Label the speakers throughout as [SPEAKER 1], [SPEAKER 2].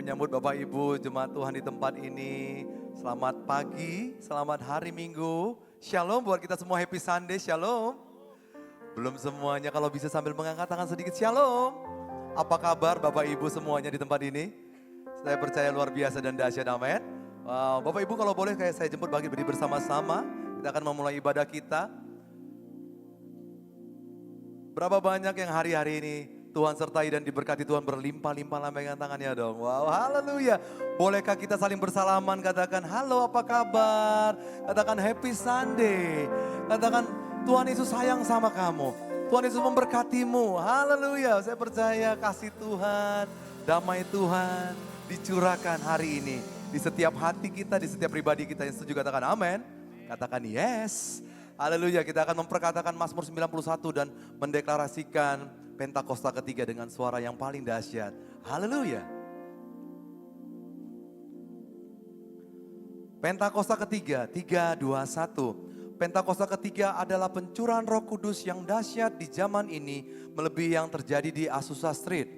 [SPEAKER 1] menyambut Bapak Ibu jemaat Tuhan di tempat ini. Selamat pagi, selamat hari Minggu. Shalom buat kita semua, happy Sunday, shalom. Belum semuanya, kalau bisa sambil mengangkat tangan sedikit, shalom. Apa kabar Bapak Ibu semuanya di tempat ini? Saya percaya luar biasa dan dahsyat, amin. Wow, Bapak Ibu kalau boleh kayak saya jemput bagi berdiri bersama-sama. Kita akan memulai ibadah kita. Berapa banyak yang hari-hari ini Tuhan sertai dan diberkati, Tuhan berlimpah-limpah, lambaikan tangannya dong. Wow, haleluya. Bolehkah kita saling bersalaman, katakan halo apa kabar. Katakan happy Sunday. Katakan Tuhan Yesus sayang sama kamu. Tuhan Yesus memberkatimu. Haleluya. Saya percaya kasih Tuhan, damai Tuhan dicurahkan hari ini. Di setiap hati kita, di setiap pribadi kita yang setuju katakan amin. Katakan yes. Haleluya. Kita akan memperkatakan Mazmur 91 dan mendeklarasikan Pentakosta ketiga dengan suara yang paling dahsyat. Haleluya. Pentakosta ketiga, 3, 2, 1. Pentakosta ketiga adalah pencurahan Roh Kudus yang dahsyat di zaman ini melebihi yang terjadi di Azusa Street.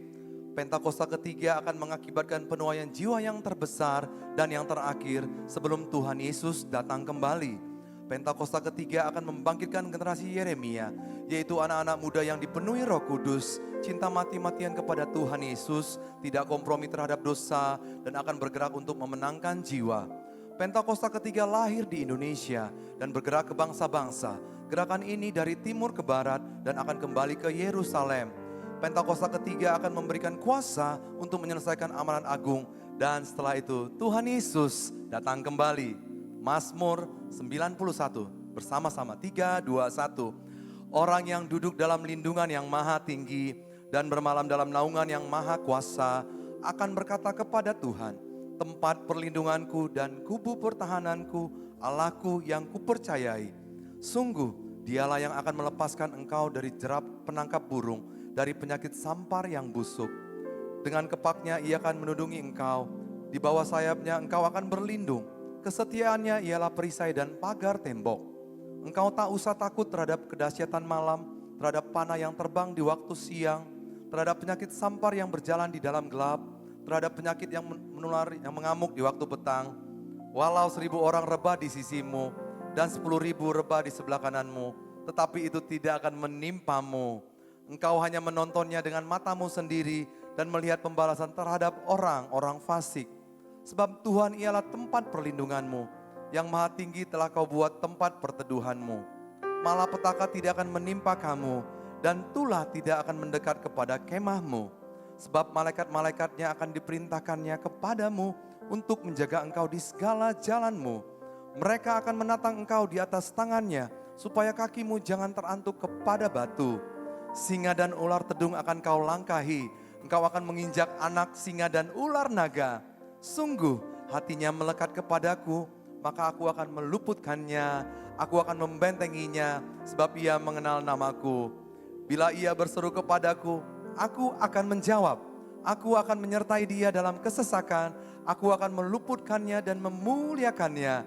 [SPEAKER 1] Pentakosta ketiga akan mengakibatkan penuaian jiwa yang terbesar dan yang terakhir sebelum Tuhan Yesus datang kembali. Pentakosta ketiga akan membangkitkan generasi Yeremia, yaitu anak-anak muda yang dipenuhi Roh Kudus, cinta mati-matian kepada Tuhan Yesus, tidak kompromi terhadap dosa, dan akan bergerak untuk memenangkan jiwa. Pentakosta ketiga lahir di Indonesia dan bergerak ke bangsa-bangsa. Gerakan ini dari timur ke barat dan akan kembali ke Yerusalem. Pentakosta ketiga akan memberikan kuasa untuk menyelesaikan amanat agung, dan setelah itu Tuhan Yesus datang kembali. Mazmur 91 bersama-sama 3, 2, 1. Orang yang duduk dalam lindungan yang maha tinggi dan bermalam dalam naungan yang maha kuasa akan berkata kepada Tuhan, tempat perlindunganku dan kubu pertahananku, Allahku yang kupercayai. Sungguh dialah yang akan melepaskan engkau dari jerat penangkap burung, dari penyakit sampar yang busuk. Dengan kepaknya ia akan menudungi engkau, di bawah sayapnya engkau akan berlindung. Kesetiaannya ialah perisai dan pagar tembok. Engkau tak usah takut terhadap kedahsyatan malam, terhadap panah yang terbang di waktu siang, terhadap penyakit sampar yang berjalan di dalam gelap, terhadap penyakit yang menular, yang mengamuk di waktu petang. Walau 1.000 orang rebah di sisimu dan 10.000 rebah di sebelah kananmu, tetapi itu tidak akan menimpamu. Engkau hanya menontonnya dengan matamu sendiri dan melihat pembalasan terhadap orang-orang fasik. Sebab Tuhan ialah tempat perlindunganmu, yang maha tinggi telah kau buat tempat perteduhanmu. Malapetaka tidak akan menimpa kamu, dan tulah tidak akan mendekat kepada kemahmu. Sebab malaikat-malaikatnya akan diperintahkannya kepadamu untuk menjaga engkau di segala jalanmu. Mereka akan menatang engkau di atas tangannya, supaya kakimu jangan terantuk kepada batu. Singa dan ular tedung akan kau langkahi, engkau akan menginjak anak singa dan ular naga. Sungguh hatinya melekat kepadaku, maka aku akan meluputkannya, aku akan membentenginya, sebab ia mengenal namaku. Bila ia berseru kepadaku, aku akan menjawab, aku akan menyertai dia dalam kesesakan, aku akan meluputkannya dan memuliakannya.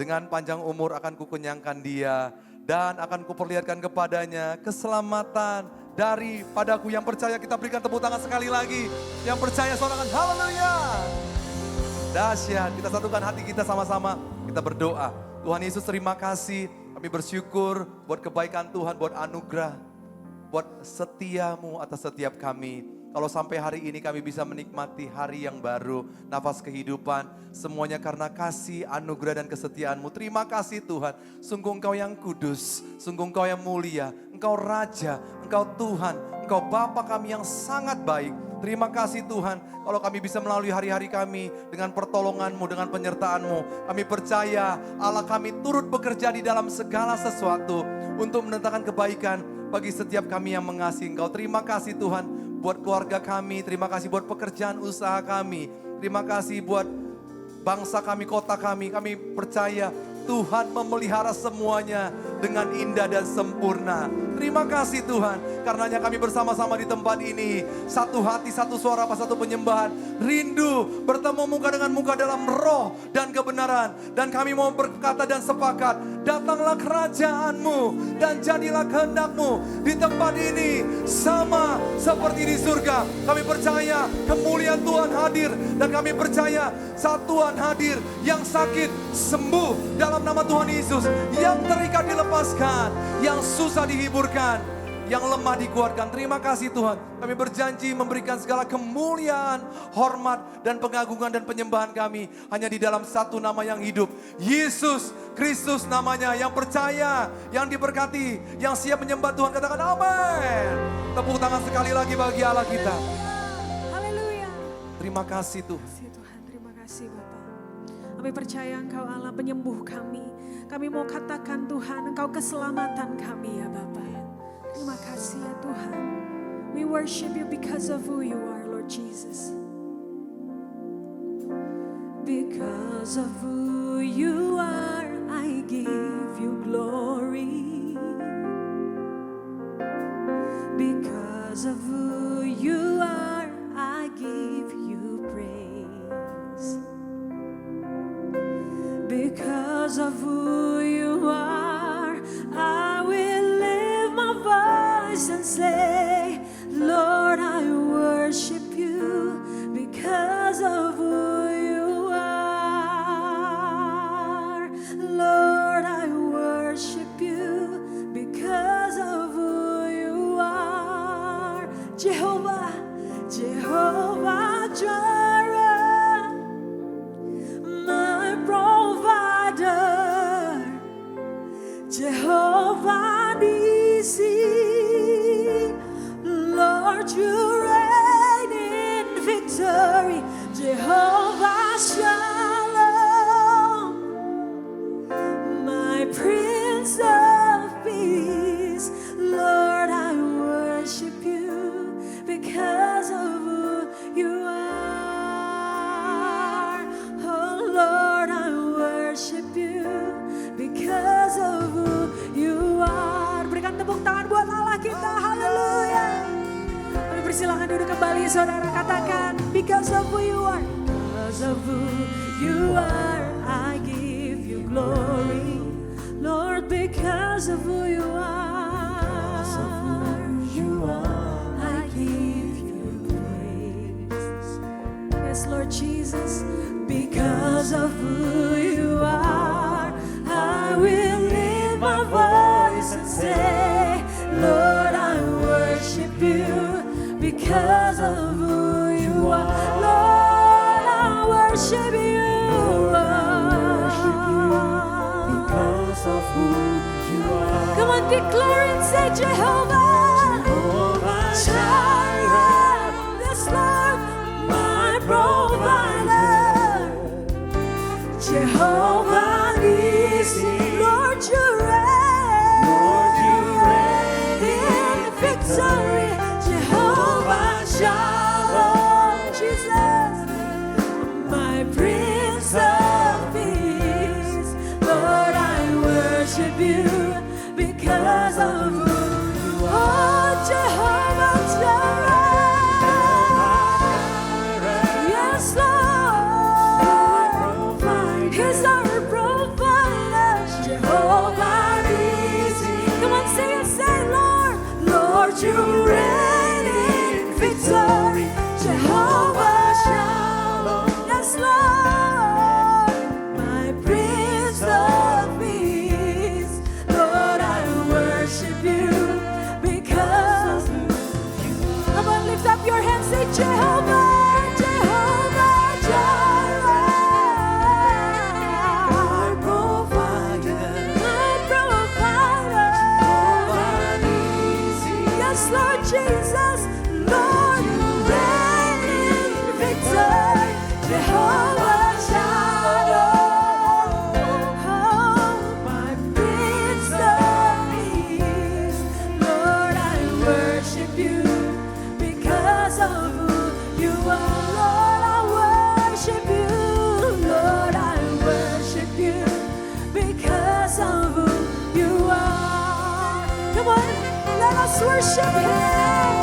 [SPEAKER 1] Dengan panjang umur akan kukenyangkan dia, dan akan kuperlihatkan kepadanya keselamatan daripadaku. Yang percaya kita berikan tepuk tangan sekali lagi. Yang percaya sorangan haleluya. Dahsyat, kita satukan hati kita sama-sama, kita berdoa. Tuhan Yesus terima kasih, kami bersyukur buat kebaikan Tuhan, buat anugerah, buat setiamu atas setiap kami. Kalau sampai hari ini kami bisa menikmati hari yang baru, nafas kehidupan, semuanya karena kasih, anugerah dan kesetiaanmu. Terima kasih Tuhan, sungguh Engkau yang kudus, sungguh Engkau yang mulia, Engkau Raja, Engkau Tuhan, Engkau Bapa kami yang sangat baik. Terima kasih Tuhan, kalau kami bisa melalui hari-hari kami dengan pertolongan-Mu, dengan penyertaan-Mu. Kami percaya Allah kami turut bekerja di dalam segala sesuatu untuk mendatangkan kebaikan bagi setiap kami yang mengasihi Engkau. Terima kasih Tuhan buat keluarga kami, terima kasih buat pekerjaan usaha kami. Terima kasih buat bangsa kami, kota kami. Kami percaya Tuhan memelihara semuanya dengan indah dan sempurna. Terima kasih Tuhan, karenanya kami bersama-sama di tempat ini. Satu hati, satu suara, satu penyembahan. Rindu bertemu muka dengan muka dalam roh dan kebenaran. Dan kami mau berkata dan sepakat, datanglah kerajaanmu dan jadilah kehendak-mu di tempat ini. Sama seperti di surga. Kami percaya kemuliaan Tuhan hadir. Dan kami percaya saat Tuhan hadir, yang sakit sembuh dalam nama Tuhan Yesus. Yang terikat dilepaskan, yang susah dihiburkan, yang lemah dikuatkan. Terima kasih Tuhan. Kami berjanji memberikan segala kemuliaan, hormat, dan pengagungan dan penyembahan kami hanya di dalam satu nama yang hidup. Yesus Kristus namanya, yang percaya, yang diberkati, yang siap menyembah Tuhan. Katakan amin. Tepuk tangan sekali lagi bagi Allah kita.
[SPEAKER 2] Haleluya.
[SPEAKER 1] Terima kasih Tuhan.
[SPEAKER 2] Tuhan, terima kasih Bapak. Kami percaya Engkau Allah penyembuh kami. Kami mau katakan Tuhan, Engkau keselamatan kami ya Bapak. Terima kasih ya Tuhan. We worship you because of who you are, Lord Jesus. Because of who you are, I give you glory. Because of who you are, I give you praise. Because of who you are, I will lift my voice and say, Lord, I worship you because of who you are. Lord, I worship you because of who you are. Jehovah, Jehovah Jireh, my provider. Jehovah Nissi, Lord, you reign in victory. Jehovah Shalom, my Prince of Peace. Lord, I worship you because of who you are. Oh Lord, I worship you because of who you are. Berikan tepuk tangan buat Allah kita. Haleluya. Kami persilakan duduk kembali saudara, katakan because of who you are. Because of who you are, I give you glory. Lord, because of who you are, I give you praise. Yes, Lord Jesus, because of who you are, I will lift my voice and say, Lord, I worship you because of who you are. Lord, I worship you.
[SPEAKER 3] Because of who you are.
[SPEAKER 2] Come on, declare and say, Jehovah,
[SPEAKER 3] Jehovah
[SPEAKER 2] Jireh, yes, Lord, my provider. Jehovah Nissi, Lord, you reign.
[SPEAKER 3] Lord, you reign
[SPEAKER 2] in victory. Jehovah Shalom, Jesus, my Prince of Peace. Lord, I worship you because of who you are. Oh, Jehovah Jireh, yes, Lord, He's our provider. Let's worship Him.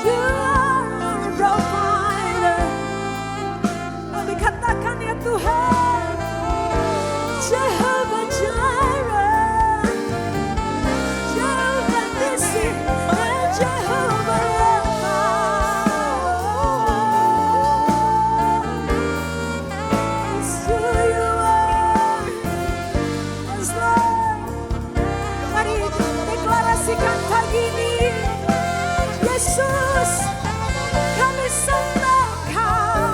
[SPEAKER 2] You are our provider. Kami katakan ya Tuhan, Jehovah Jireh, Jehovah Nissi, dan Jehovah Rapha. It's who you are. Yes, Lord. Mari deklarasikan pagi ini, Yesus, kami sembah Kau.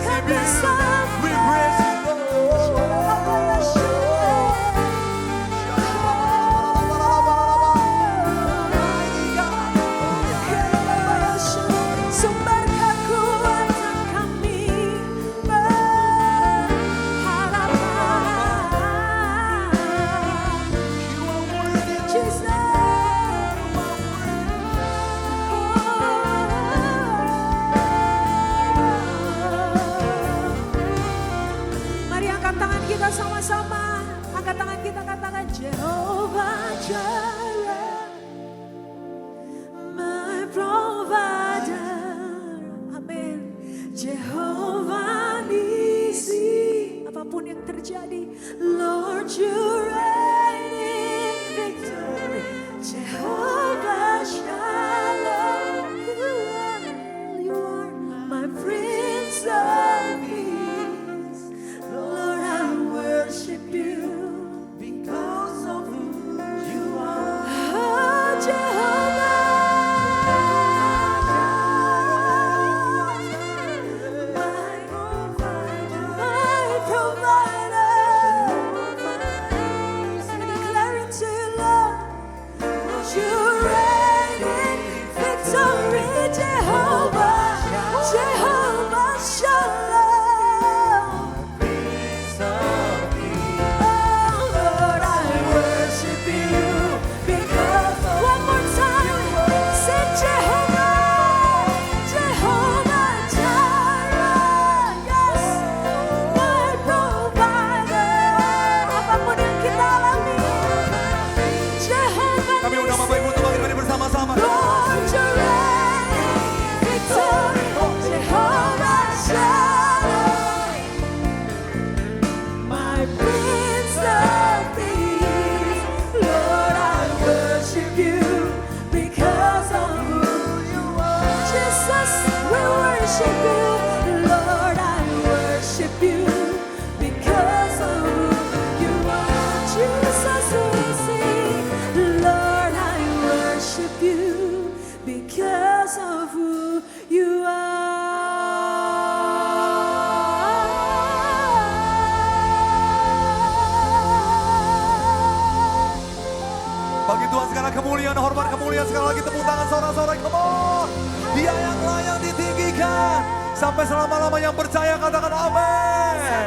[SPEAKER 2] Kami sembah.
[SPEAKER 1] We praise you,
[SPEAKER 2] Sumber kekuatan kami berharap. Jesus. Mari angkat tangan kita sama-sama. Angkat tangan kita, katakan Jehovah Jireh, my provider. Amin. Jehovah Nissi, apapun yang terjadi, Lord you reign in victory. Jehovah Shalom, you are my Prince of Peace. Lord, I worship you because of who you are. Oh, Jehovah, my provider. I declare it to you, Lord. You reign in victory, Jehovah, Jehovah Shalom. Oh Lord, I worship you because one more time, say Jehovah, Jehovah Jireh, yes, my provider. Apapun yang kita alami, Jehovah
[SPEAKER 1] Kami undang Bapak Ibu untuk bangkit berdiri bersama-sama.
[SPEAKER 2] Lord, you reign in victory, Jehovah Shalom, my Prince of Peace. Lord, I worship you because of who you are. Jesus, we worship you. Lord, I worship you because of who you are. Jesus, we sing. Lord, I worship you because of who you are.
[SPEAKER 1] Bagi Tuhan sekarang kemuliaan, hormat, kemuliaan. Sekali lagi tepuk tangan saudara-saudara. Come on. Dia yang layak ditinggikan. Sampai selama-lama yang percaya katakan amin.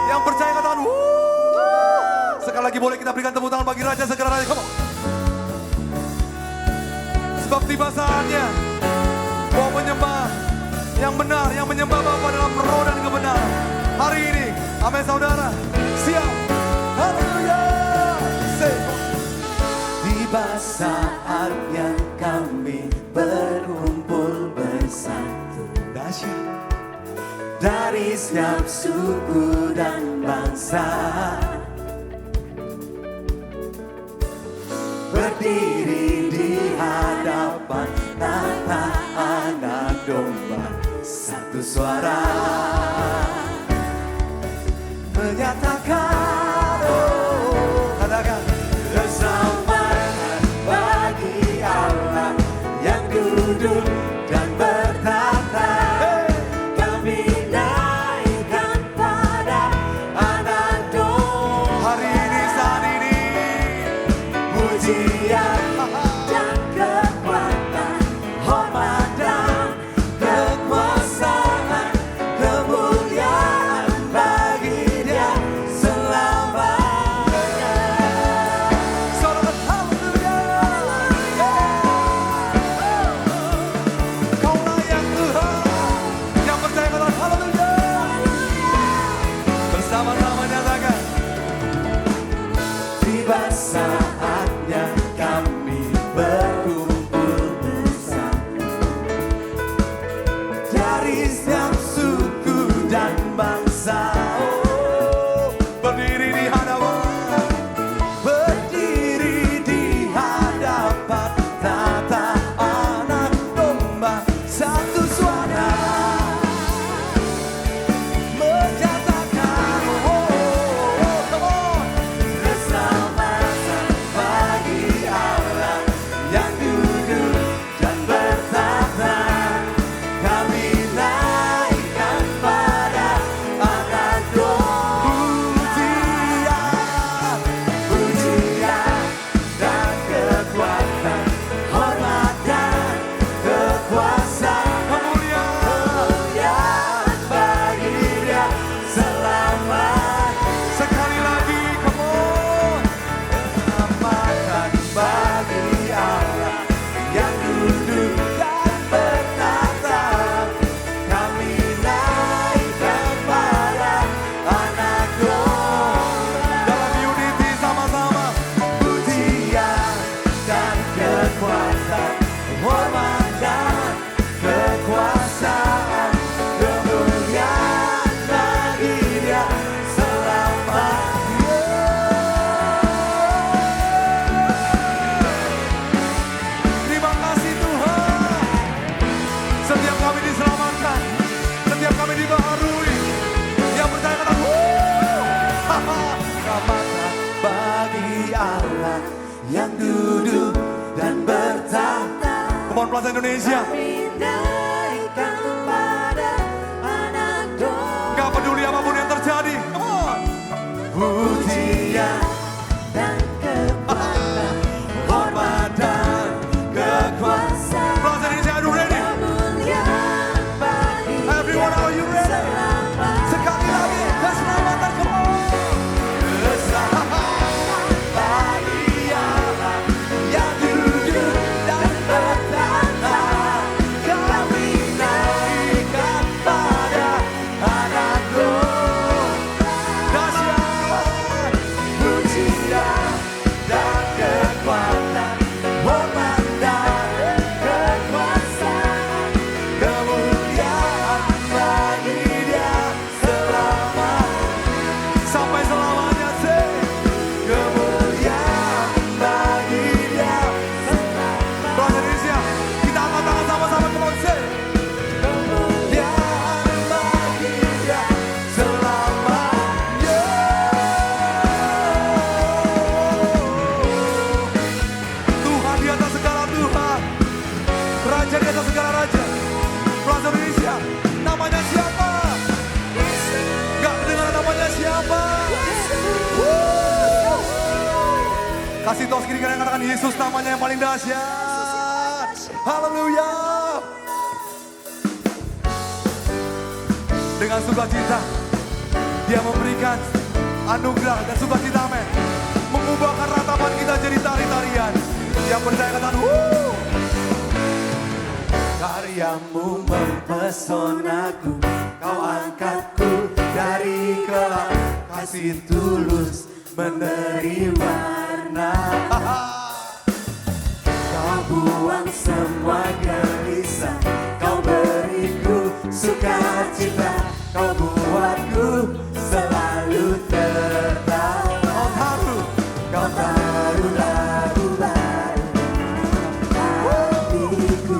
[SPEAKER 1] Yang percaya katakan wuh. Sekali lagi boleh kita berikan tepuk tangan bagi Raja segera Raja. Come on. Sebab tiba saatnya mau menyembah yang benar, yang menyembah Bapa dalam roh dan kebenaran. Hari ini, amin saudara. Siap. Haleluya. Say.
[SPEAKER 3] Tiba saatnya kami berkumpul bersatu
[SPEAKER 1] Dahsyat.
[SPEAKER 3] dari setiap suku dan bangsa, berdiri di hadapan tata anak domba, satu suara menyatakan, oh,
[SPEAKER 1] Katakan.
[SPEAKER 3] keselamatan bagi Allah yang duduk dan bertata. Kami naikkan pada anak domba.
[SPEAKER 1] Hari ini, saat ini.
[SPEAKER 3] Pujian dan kekuatan, hormat dan kekuasaan, kemuliaan bagi Dia. bagi setiap suku dan bangsa.
[SPEAKER 1] Oh, berdiri di hadapan,
[SPEAKER 3] Berdiri di hadapan tata anak domba, satu suara menyatakan come on. Keselamatan bagi Allah yang duduk dan bertata. Kami naikkan pada anak domba. Pujian dan kekuatan, hormat dan kekuasaan, kemuliaan bagi Dia selamat.
[SPEAKER 1] sekali lagi, come on.
[SPEAKER 3] Keselamatan bagi Allah yang duduk dan bertata. Kami naikkan pada anak domba.
[SPEAKER 1] Dalam unity sama-sama.
[SPEAKER 3] Pujian dan kekuatan, hormat dan kekuasaan, kemuliaan bagi Dia selamanya.
[SPEAKER 1] Terima kasih Tuhan. Setiap kami diselamatkan, setiap kami dibaharui. Yang percaya kata
[SPEAKER 3] Keselamatan bagi Allah yang duduk dan bertata.
[SPEAKER 1] Kemauan Plaza Indonesia.
[SPEAKER 3] Naikkan pada anak domba.
[SPEAKER 1] Gak peduli apapun yang terjadi. Come on.
[SPEAKER 3] Pujian dan kekuatan, hormat dan kekuasaan,
[SPEAKER 1] Plaza Indonesia, are you ready?
[SPEAKER 3] kemuliaan bagi
[SPEAKER 1] Everyone, are you ready?
[SPEAKER 3] selamat.
[SPEAKER 1] Sekali lagi, keselamatan, come on.
[SPEAKER 3] Keselamatan bagi Allah yang duduk dan bertata. Kami naikkan pada anak domba.
[SPEAKER 1] Dahsyat.
[SPEAKER 3] Pujian dan kekuatan, hormat dan kekuasaan, kemuliaan bagi Dia selamat.
[SPEAKER 1] Sampai selamanya, say.
[SPEAKER 3] Kemuliaan bagi Dia selamat.
[SPEAKER 1] Plaza Indonesia, kita angkat tangan sama-sama, come on, say.
[SPEAKER 3] Kemuliaan bagi Dia selamanya.
[SPEAKER 1] Tuhan di atas segala Tuhan, Raja di atas segala Raja. Plaza Indonesia, namanya siapa? Gak kedengaran namanya siapa? Kasih tos kiri kanan katakan Yesus namanya yang paling dahsyat. Haleluya. Dengan sukacita Dia memberikan anugerah dan sukacita, amin. Mengubahkan ratapan kita jadi tari-tarian. Yang percaya katakan
[SPEAKER 3] Karyamu mempesonaku, Kau angkatku dari gelap, kasih tulus memberi warna. Kau buang semua gelisah, Kau beriku sukacita, Kau buatku selalu tertawa. Kau taruh lagu baru hatiku,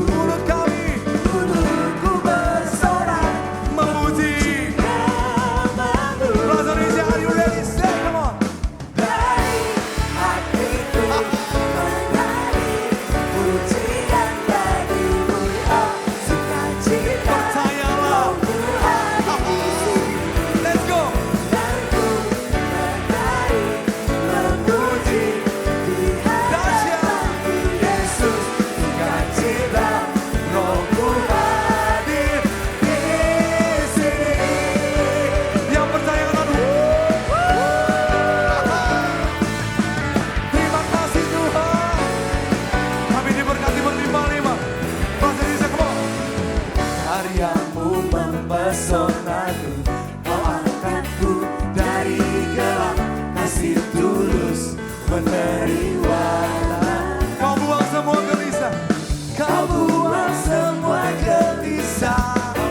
[SPEAKER 3] mulutku bersorak
[SPEAKER 1] memuji.
[SPEAKER 3] namamu.
[SPEAKER 1] Plaza Indonesia, are you ready? Say, come on.
[SPEAKER 3] Dari hatiku menari pujian bagimu, oh sukacita.
[SPEAKER 1] Percayalah.
[SPEAKER 3] Ku hadir di sini
[SPEAKER 1] Let's go.
[SPEAKER 3] dan ku menari memuji di hadapan Yesus. Sukacita, Rohku hadir di sini.
[SPEAKER 1] Yang percaya katakan terima kasih Tuhan. Kami diberkati berlimpah-limpah. Plaza Indonesia, come on.
[SPEAKER 3] Karyamu mempesonaku, Kau angkatku dari gelap, kasih tulus memberi warna.
[SPEAKER 1] Kau buang semua gelisah.
[SPEAKER 3] Kau buang semua gelisah, Kau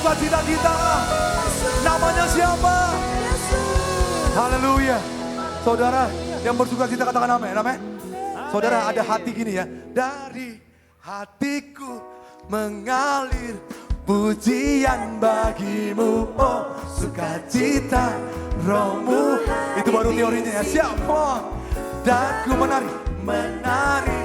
[SPEAKER 1] sukacita kita. Namanya siapa? Haleluya. Saudara yang bersukacita katakan amin. Amin. Saudara ada hati gini ya. Dari hatiku mengalir pujian bagimu, oh sukacita rohmu. Itu baru teorinya ya. Siap. Dan ku menari,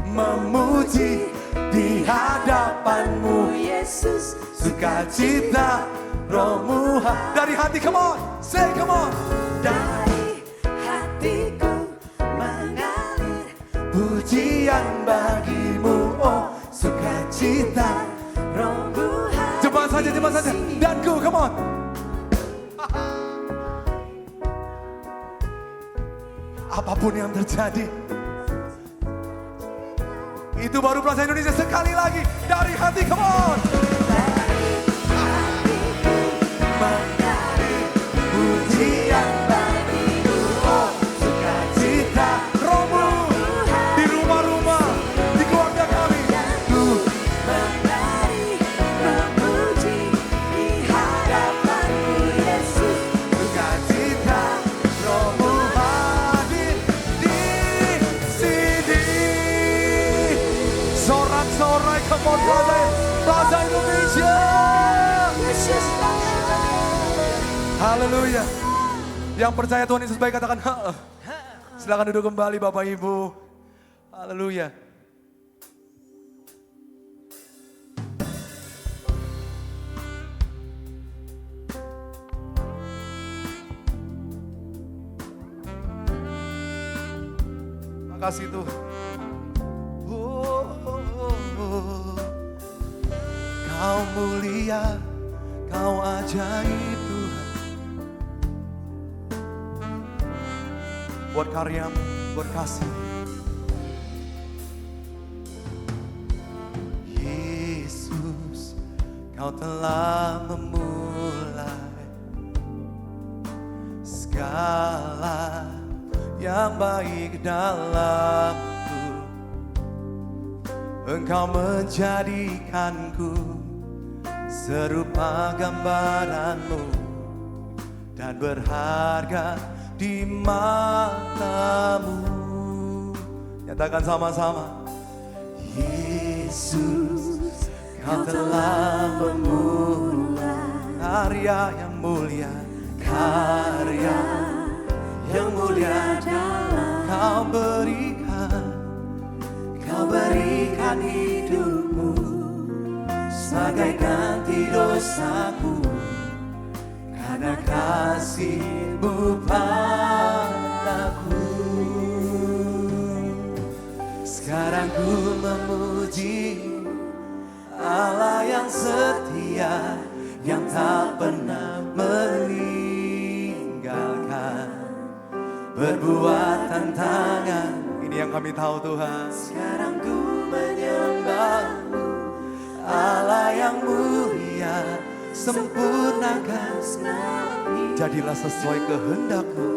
[SPEAKER 1] memuji di hadapanmu Yesus. Sukacita rohmu dari hati, come on, say come on. Dari hatiku mengalir pujian bagimu, oh sukacita rohmu. Cepat saja, dan ku, come on. Apapun yang terjadi, itu baru bahasa Indonesia. Sekali lagi dari hati, come on. Menari pujian bagimu, oh sukacita rohmu. Di rumah-rumah, di keluarga kami, ku menari memuji di hadapanmu Yesus. Sukacita rohmu hadir di sini. Sorak-sorai, come on Plaza Indonesia. Haleluya. Yang percaya Tuhan Yesus baik katakan silakan duduk kembali Bapak Ibu. Haleluya. Makasih Tuhan. Kau mulia, kau ajaib Tuhan. Buat karyamu, buat kasih. Yesus, kau telah memulai segala yang baik dalamku. Engkau menjadikanku serupa gambaranmu dan berharga di matamu. Nyatakan sama-sama. Yesus, kau telah memulai karya yang mulia, karya yang mulia kau berikan hidupmu sebagai ganti dosaku, karena kasih-Mu padaku. Sekarang ku memuji Allah yang setia, yang tak pernah meninggalkan, berbuat tantangan. Ini yang kami tahu Tuhan. Sekarang ku menyembah-Mu, Allah yang mulia, sempurnakan jadilah sesuai kehendak-Mu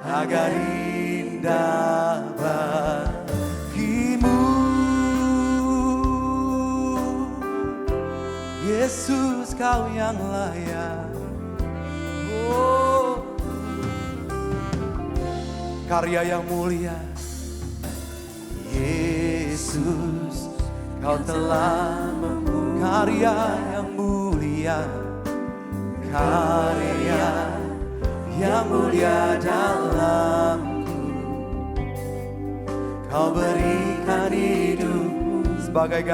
[SPEAKER 1] agar indah bagimu. Yesus, kau yang layak. Oh, karya yang mulia. Yesus, kau telah membuat karya yang mulia, karya yang mulia dalamku. Kau berikan hidupmu sebagai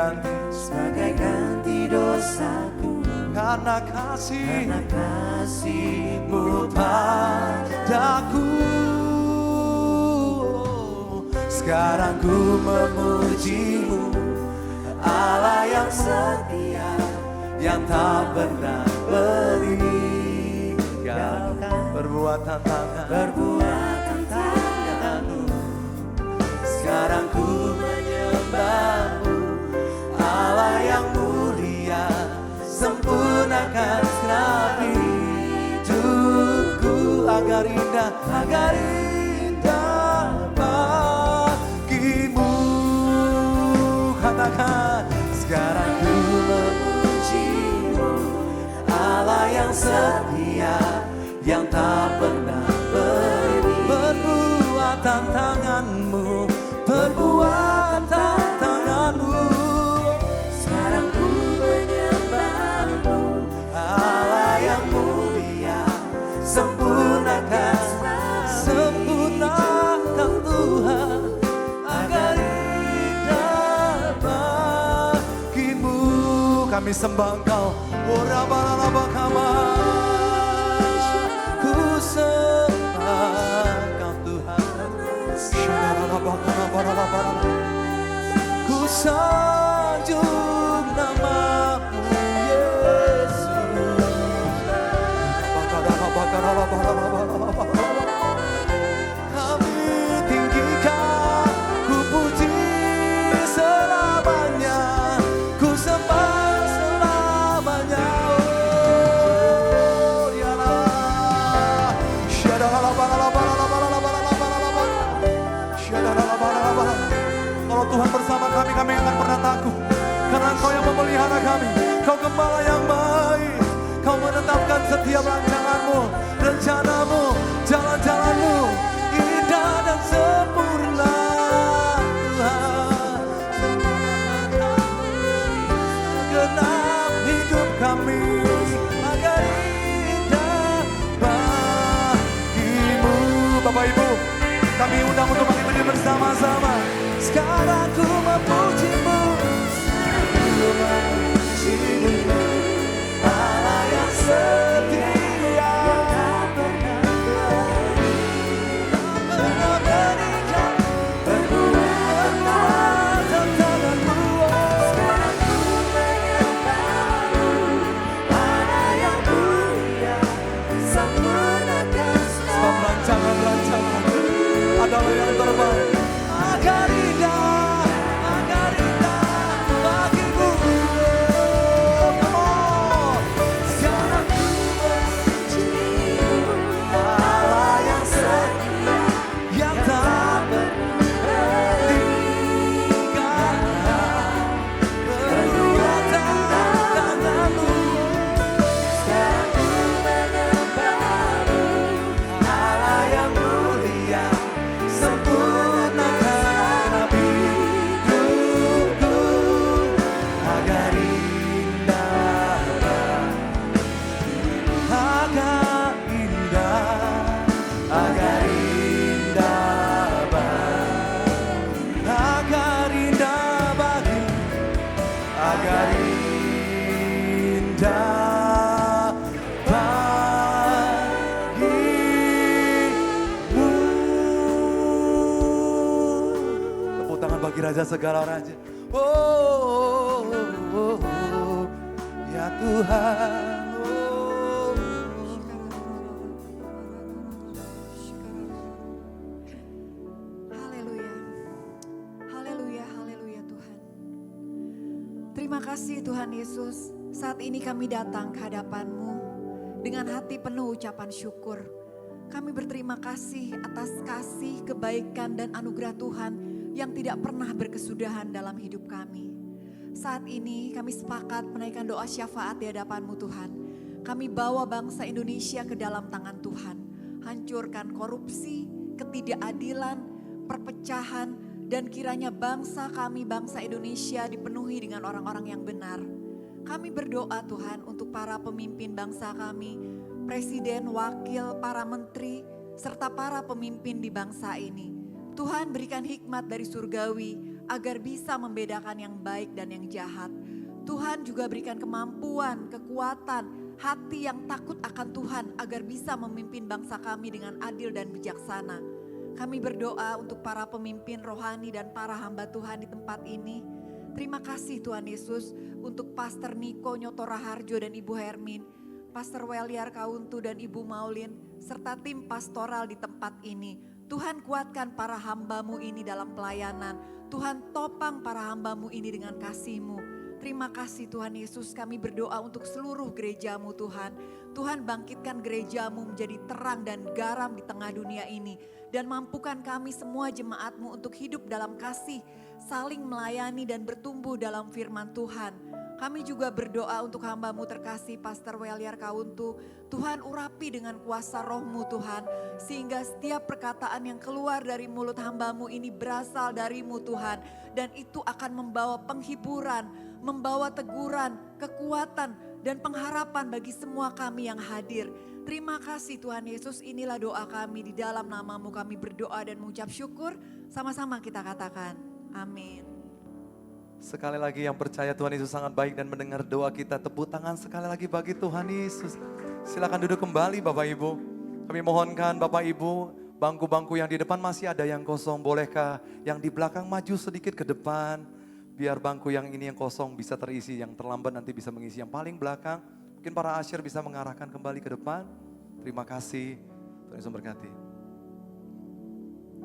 [SPEAKER 1] ganti dosaku, karena kasih-Mu padaku. Sekarang ku memuji-Mu, Allah yang setia, yang tak pernah meninggalkan, berbuat tantangan-Mu. Sekarang ku menyembah-Mu, Allah yang mulia, sempurnakan segenap hidupku agar indah bagimu. Katakan, sekarang ku memuji-Mu,
[SPEAKER 3] yang setia, yang tak pernah beri. Perbuatan tanganmu, perbuatan tanganmu.
[SPEAKER 2] Sekarang ku menyembahmu,
[SPEAKER 3] Allah yang mulia, sempurnakan Tuhan, agar indah bagimu. Kami sembah Engkau, ora balaba kama. Ku sembah Engkau Tuhan, ku sanjung namamu Yesus. Kami tinggikan, ku puji selamanya, ku sembah selamanya. Oh, ya Allah. Kalau Tuhan bersama kami, kami akan pernah takut. Karena Engkau yang memelihara kami, Kau gembala yang baik. Kau menetapkan setiap rancanganmu, rencanamu, jalan-jalanmu indah dan sempurna. Tuhan, genap hidup kami agar indah bagimu. Bapak Ibu, kami undang untuk bangkit bersama-sama. Sekarang ku memujimu, ku memujimu, Allah yang setia, pernah berikan perbuatan tanganmu.
[SPEAKER 2] sekarang ku menyembahmu, Allah yang mulia, sempurnakan
[SPEAKER 3] Sebab rancangan-rancangan adalah yang terbaik. Agar indah bagimu. Come on.
[SPEAKER 2] sekarang ku memujimu,
[SPEAKER 3] Allah yang setia, yang tak berikan perbuatan tanganmu.
[SPEAKER 2] sekarang ku menyembahmu,
[SPEAKER 3] Allah yang mulia, sempurnakan hidupku agar indah, agar indah, agar indah agar indah bagi, agar indah bagimu. Tepuk tangan bagi Raja segala raja. Oh, oh, oh, ya Tuhan. Oh.
[SPEAKER 2] Haleluya. Haleluya, haleluya Tuhan. Terima kasih Tuhan Yesus. Saat ini kami datang ke hadapan-Mu dengan hati penuh ucapan syukur. Kami berterima kasih atas kasih, kebaikan dan anugerah Tuhan yang tidak pernah berkesudahan dalam hidup kami. Saat ini kami sepakat menaikkan doa syafaat di hadapan-Mu Tuhan. Kami bawa bangsa Indonesia ke dalam tangan Tuhan. Hancurkan korupsi, ketidakadilan, perpecahan, dan kiranya bangsa kami, bangsa Indonesia dipenuhi dengan orang-orang yang benar. Kami berdoa Tuhan untuk para pemimpin bangsa kami, presiden, wakil, para menteri, serta para pemimpin di bangsa ini. Tuhan berikan hikmat dari surgawi agar bisa membedakan yang baik dan yang jahat. Tuhan juga berikan kemampuan, kekuatan, hati yang takut akan Tuhan agar bisa memimpin bangsa kami dengan adil dan bijaksana. Kami berdoa untuk para pemimpin rohani dan para hamba Tuhan di tempat ini. Terima kasih Tuhan Yesus untuk Pastor Niko Nyoto Raharjo dan Ibu Hermin, Pastor Weliar Kauntu dan Ibu Maulin, serta tim pastoral di tempat ini. Tuhan kuatkan para hamba-Mu ini dalam pelayanan. Tuhan topang para hamba-Mu ini dengan kasih-Mu. Terima kasih Tuhan Yesus, kami berdoa untuk seluruh gereja-Mu Tuhan. Tuhan bangkitkan gereja-Mu menjadi terang dan garam di tengah dunia ini. Dan mampukan kami semua jemaat-Mu untuk hidup dalam kasih, saling melayani dan bertumbuh dalam firman Tuhan. Kami juga berdoa untuk hamba-Mu terkasih Pastor Weliar Kauntu. Tuhan urapi dengan kuasa roh-Mu Tuhan. Sehingga setiap perkataan yang keluar dari mulut hamba-Mu ini berasal dari-Mu Tuhan. Dan itu akan membawa penghiburan, membawa teguran, kekuatan dan pengharapan bagi semua kami yang hadir. Terima kasih Tuhan Yesus, inilah doa kami, di dalam nama-Mu kami berdoa dan mengucap syukur. Sama-sama kita katakan, amin.
[SPEAKER 1] Sekali lagi yang percaya Tuhan Yesus sangat baik dan mendengar doa kita, tepuk tangan sekali lagi bagi Tuhan Yesus. Silakan duduk kembali Bapak Ibu. Kami mohonkan Bapak Ibu, bangku-bangku yang di depan masih ada yang kosong, bolehkah yang di belakang maju sedikit ke depan, biar bangku yang ini yang kosong bisa terisi, yang terlambat nanti bisa mengisi yang paling belakang. Mungkin para asyir bisa mengarahkan kembali ke depan. Terima kasih, Tuhan Yesus memberkati.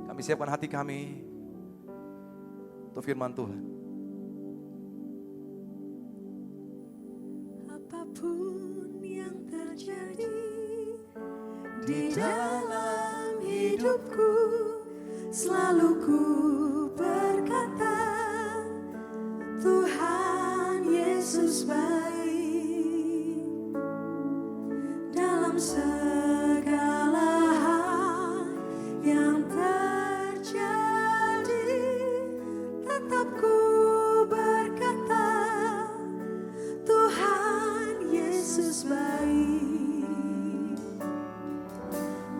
[SPEAKER 1] Kami siapkan hati kami untuk firman Tuhan.
[SPEAKER 2] Apapun yang terjadi di dalam hidupku, selalu ku berkata, Tuhan Yesus baik. Dalam segala hal yang terjadi, tetap ku berkata, Tuhan Yesus baik.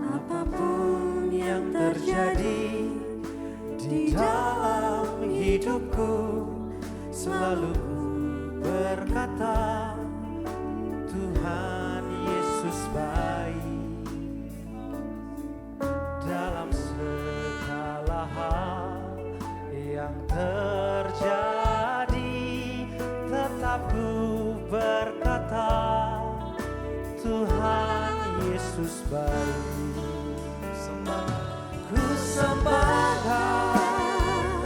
[SPEAKER 2] Apapun yang terjadi di dalam hidupku, selalu ku berkata, Tuhan Yesus baik. Dalam segala hal yang terjadi, tetap ku berkata, Tuhan Yesus baik. Ku sembah Kau,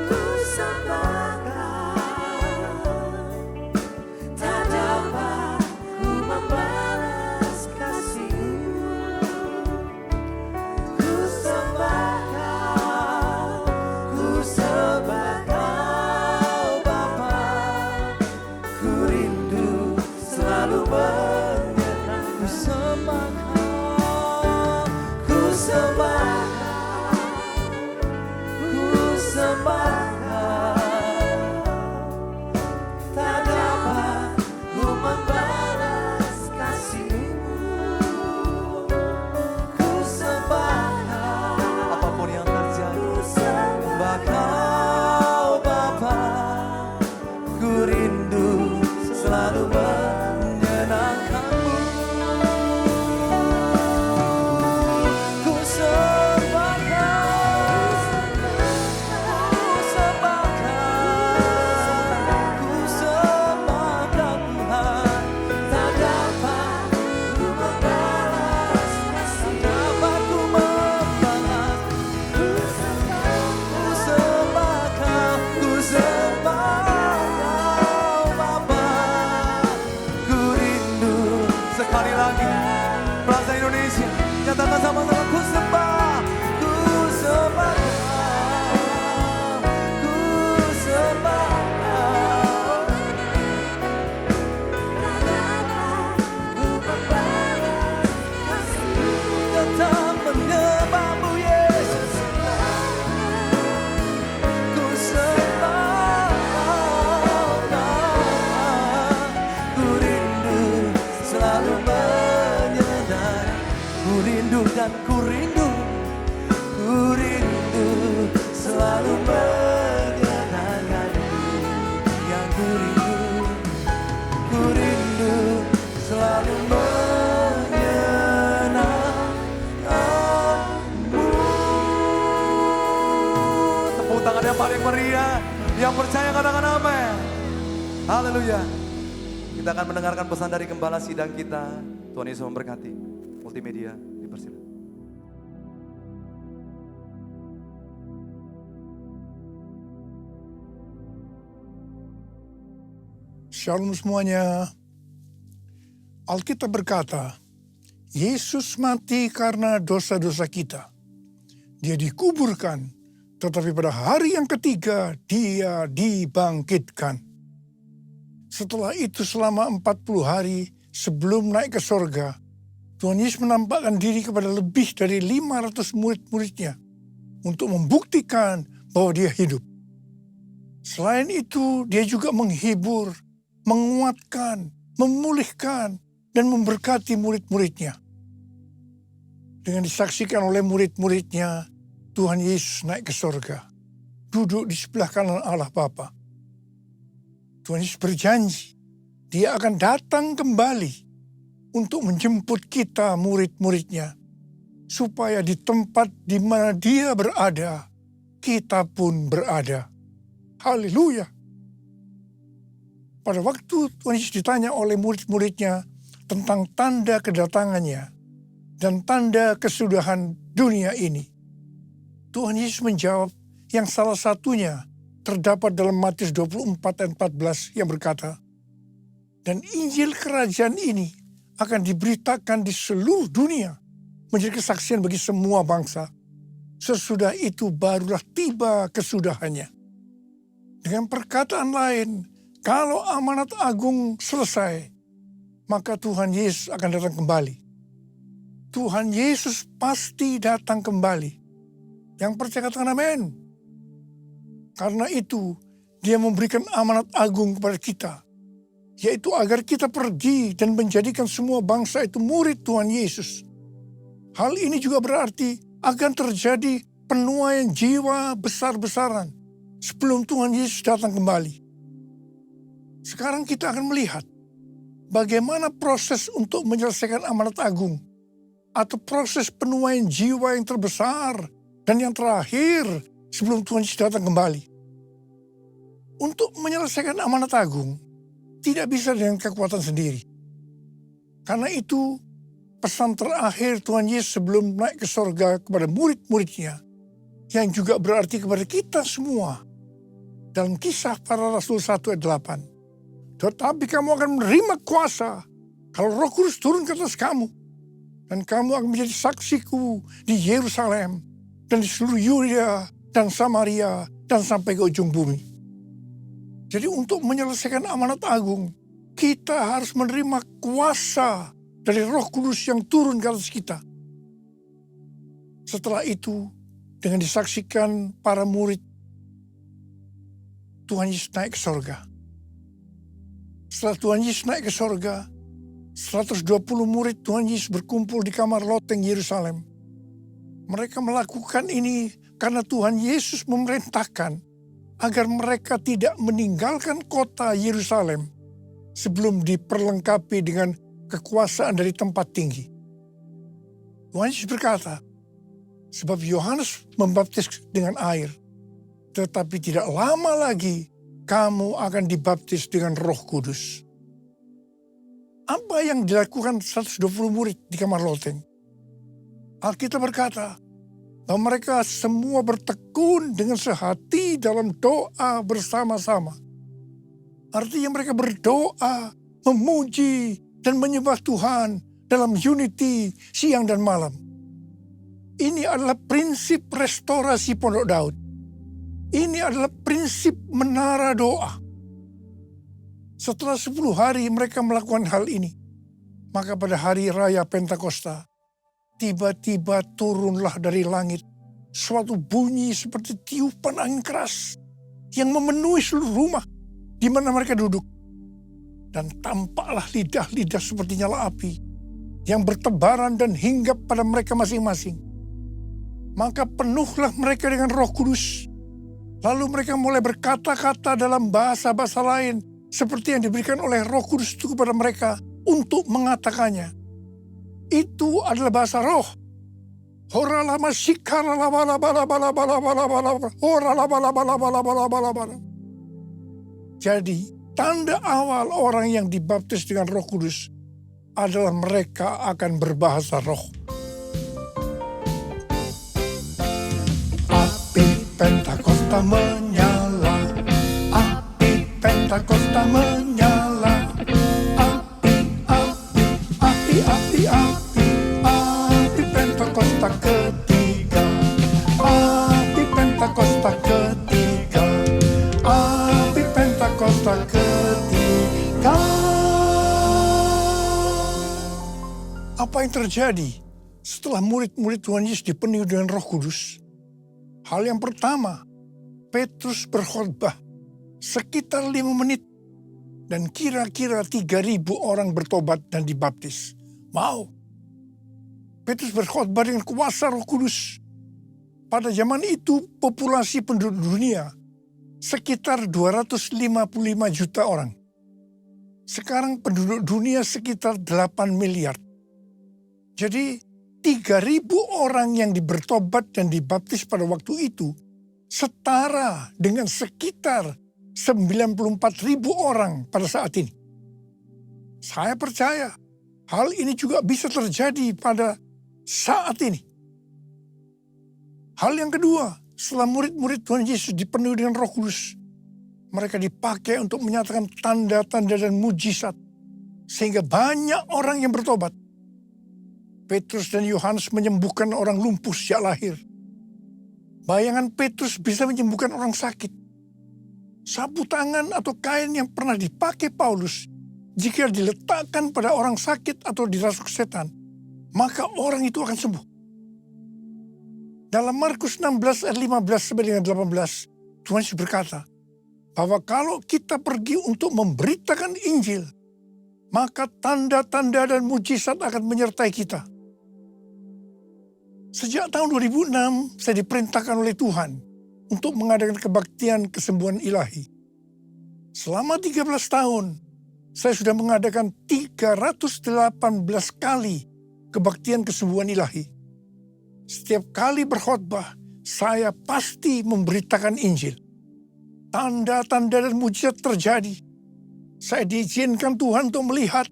[SPEAKER 2] ku sembah Kau, tak dapat ku membalas kasih-Mu. Ku sembah Kau, ku sembah Kau Bapa, ku rindu selalu mengenang. Ku sembah Kau, ku sembah Kau, ku sembah Kau, tak dapat ku membalas kasih-Mu. Ku sembah Kau, apapun yang terjadi, ku sembah Kau Bapa, ku rindu selalu menyenangkan-Mu. Ku sembah Kau, ku sembah Kau, ku sembah Kau Tuhan, tak dapat ku membalas kasih, tak dapat ku membalas. Ku sembah Kau, ku sembah Kau Bapa, ku rindu. Sekali lagi, Plaza Indonesia, nyatakan sama-sama, ku sembah Kau, ku sembah Kau, tak dapat ku membalas kasih-Mu. Tetap menyembah-Mu Yesus, ku sembah Kau, ku rindu selalu menyenangkan. Ku rindu dan ku rindu selalu menyenangkan. Yang ku rindu selalu menyenangkan-Mu. Tepuk tangan yang paling meriah, yang percaya katakan amin. Haleluya. Kita akan mendengarkan pesan dari gembala sidang kita. Tuhan Yesus memberkati. Multimedia dipersilakan.
[SPEAKER 4] Shalom semuanya. Alkitab berkata, Yesus mati karena dosa-dosa kita. Dia dikuburkan, tetapi pada hari yang ketiga dia dibangkitkan. Setelah itu selama 40 hari sebelum naik ke sorga, Tuhan Yesus menampakkan diri kepada lebih dari 500 murid-muridnya untuk membuktikan bahwa dia hidup. Selain itu, dia juga menghibur, menguatkan, memulihkan, dan memberkati murid-muridnya. Dengan disaksikan oleh murid-muridnya, Tuhan Yesus naik ke sorga, duduk di sebelah kanan Allah Bapa. Tuhan Yesus berjanji, dia akan datang kembali untuk menjemput kita murid-muridnya, supaya di tempat di mana dia berada, kita pun berada. Haleluya. Pada waktu Tuhan Yesus ditanya oleh murid-muridnya tentang tanda kedatangannya dan tanda kesudahan dunia ini, Tuhan Yesus menjawab yang salah satunya terdapat dalam Matius 24 dan 14 yang berkata, dan Injil kerajaan ini akan diberitakan di seluruh dunia menjadi kesaksian bagi semua bangsa. Sesudah itu barulah tiba kesudahannya. Dengan perkataan lain, kalau amanat agung selesai, maka Tuhan Yesus akan datang kembali. Tuhan Yesus pasti datang kembali. Yang percaya katakan amin. Karena itu, dia memberikan amanat agung kepada kita, yaitu agar kita pergi dan menjadikan semua bangsa itu murid Tuhan Yesus. Hal ini juga berarti akan terjadi penuaian jiwa besar-besaran sebelum Tuhan Yesus datang kembali. Sekarang kita akan melihat bagaimana proses untuk menyelesaikan amanat agung atau proses penuaian jiwa yang terbesar dan yang terakhir sebelum Tuhan Yesus datang kembali. Untuk menyelesaikan amanat agung tidak bisa dengan kekuatan sendiri. Karena itu pesan terakhir Tuhan Yesus sebelum naik ke sorga kepada murid-muridnya, yang juga berarti kepada kita semua, dalam Kisah Para Rasul 1 ayat 8. Tetapi kamu akan menerima kuasa kalau Roh Kudus turun ke atas kamu, dan kamu akan menjadi saksiku di Yerusalem dan di seluruh Yudea dan Samaria dan sampai ke ujung bumi. Jadi untuk menyelesaikan amanat agung, kita harus menerima kuasa dari Roh Kudus yang turun ke atas kita. Setelah itu, dengan disaksikan para murid, Tuhan Yesus naik ke sorga. Setelah Tuhan Yesus naik ke sorga, 120 murid Tuhan Yesus berkumpul di kamar loteng Yerusalem. Mereka melakukan ini karena Tuhan Yesus memerintahkan agar mereka tidak meninggalkan kota Yerusalem sebelum diperlengkapi dengan kekuasaan dari tempat tinggi. Tuhan Yesus berkata, sebab Yohanes membaptis dengan air, tetapi tidak lama lagi kamu akan dibaptis dengan Roh Kudus. Apa yang dilakukan 120 murid di kamar loteng? Alkitab berkata bahwa mereka semua bertekun dengan sehati dalam doa bersama-sama. Artinya mereka berdoa, memuji, dan menyembah Tuhan dalam unity siang dan malam. Ini adalah prinsip restorasi Pondok Daud. Ini adalah prinsip menara doa. Setelah 10 hari mereka melakukan hal ini, maka pada hari raya Pentakosta, tiba-tiba turunlah dari langit suatu bunyi seperti tiupan angin keras yang memenuhi seluruh rumah di mana mereka duduk. Dan tampaklah lidah-lidah seperti nyala api yang bertebaran dan hinggap pada mereka masing-masing. Maka penuhlah mereka dengan Roh Kudus. Lalu mereka mulai berkata-kata dalam bahasa-bahasa lain seperti yang diberikan oleh Roh Kudus itu kepada mereka untuk mengatakannya. Itu adalah bahasa roh. Jadi tanda awal orang yang dibaptis dengan Roh Kudus adalah mereka akan berbahasa roh. Api Pentakosta menyala, api Pentakosta menyala. Api Pentakosta ketiga, api Pentakosta ketiga, api Pentakosta ketiga. Apa yang terjadi setelah murid-murid Tuhan Yesus dipenuhi dengan Roh Kudus? Hal yang pertama, Petrus berkhotbah sekitar 5 menit dan kira-kira 3.000 orang bertobat dan dibaptis. Wow! Petrus berkhotbah dengan kuasa Roh Kudus. Pada zaman itu populasi penduduk dunia sekitar 255 juta orang. Sekarang penduduk dunia sekitar 8 miliar. Jadi 3.000 orang yang bertobat dan dibaptis pada waktu itu setara dengan sekitar 94.000 orang pada saat ini. Saya percaya hal ini juga bisa terjadi pada saat ini. Hal yang kedua, setelah murid-murid Tuhan Yesus dipenuhi dengan Roh Kudus, mereka dipakai untuk menyatakan tanda-tanda dan mujizat, sehingga banyak orang yang bertobat. Petrus dan Yohanes menyembuhkan orang lumpuh sejak lahir. Bayangan Petrus bisa menyembuhkan orang sakit. Sapu tangan atau kain yang pernah dipakai Paulus, jika diletakkan pada orang sakit atau dirasuk setan, maka orang itu akan sembuh. Dalam Markus 16 ayat 15 sampai dengan 18, Tuhan Yesus berkata, bahwa kalau kita pergi untuk memberitakan Injil, maka tanda-tanda dan mujizat akan menyertai kita. Sejak tahun 2006, saya diperintahkan oleh Tuhan untuk mengadakan kebaktian kesembuhan ilahi. Selama 13 tahun, saya sudah mengadakan 318 kali kebaktian kesembuhan ilahi. Setiap kali berkhotbah, saya pasti memberitakan Injil. Tanda-tanda dan mujizat terjadi. Saya diizinkan Tuhan untuk melihat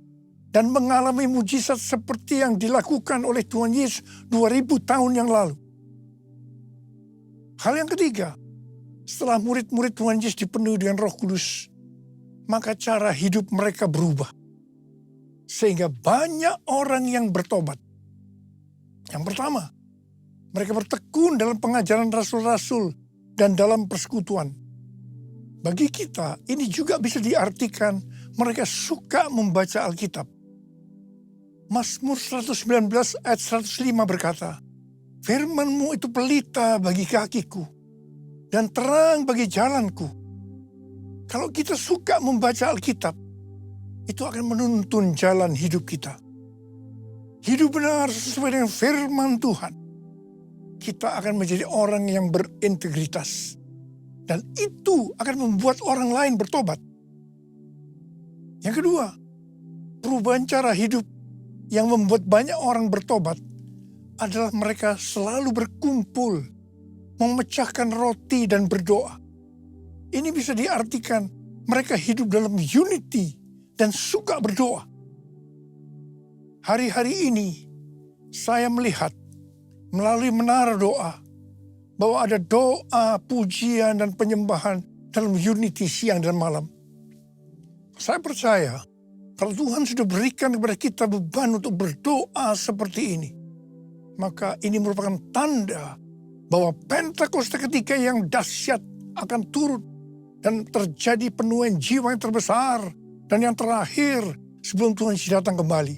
[SPEAKER 4] dan mengalami mujizat seperti yang dilakukan oleh Tuhan Yesus 2000 tahun yang lalu. Hal yang ketiga, setelah murid-murid Tuhan Yesus dipenuhi dengan Roh Kudus, maka cara hidup mereka berubah. Sehingga banyak orang yang bertobat. Yang pertama, mereka bertekun dalam pengajaran rasul-rasul dan dalam persekutuan. Bagi kita, ini juga bisa diartikan mereka suka membaca Alkitab. Mazmur 119 ayat 105 berkata, "Firman-Mu itu pelita bagi kakiku dan terang bagi jalanku." Kalau kita suka membaca Alkitab, itu akan menuntun jalan hidup kita. Hidup benar sesuai dengan firman Tuhan. Kita akan menjadi orang yang berintegritas. Dan itu akan membuat orang lain bertobat. Yang kedua, perubahan cara hidup yang membuat banyak orang bertobat adalah mereka selalu berkumpul, memecahkan roti dan berdoa. Ini bisa diartikan mereka hidup dalam unity dan suka berdoa. Hari-hari ini saya melihat melalui menara doa bahwa ada doa, pujian, dan penyembahan dalam unity siang dan malam. Saya percaya kalau Tuhan sudah berikan kepada kita beban untuk berdoa seperti ini, maka ini merupakan tanda bahwa Pentakosta ketiga yang dahsyat akan turut dan terjadi penuaian jiwa yang terbesar dan yang terakhir sebelum Tuhan Yesus datang kembali.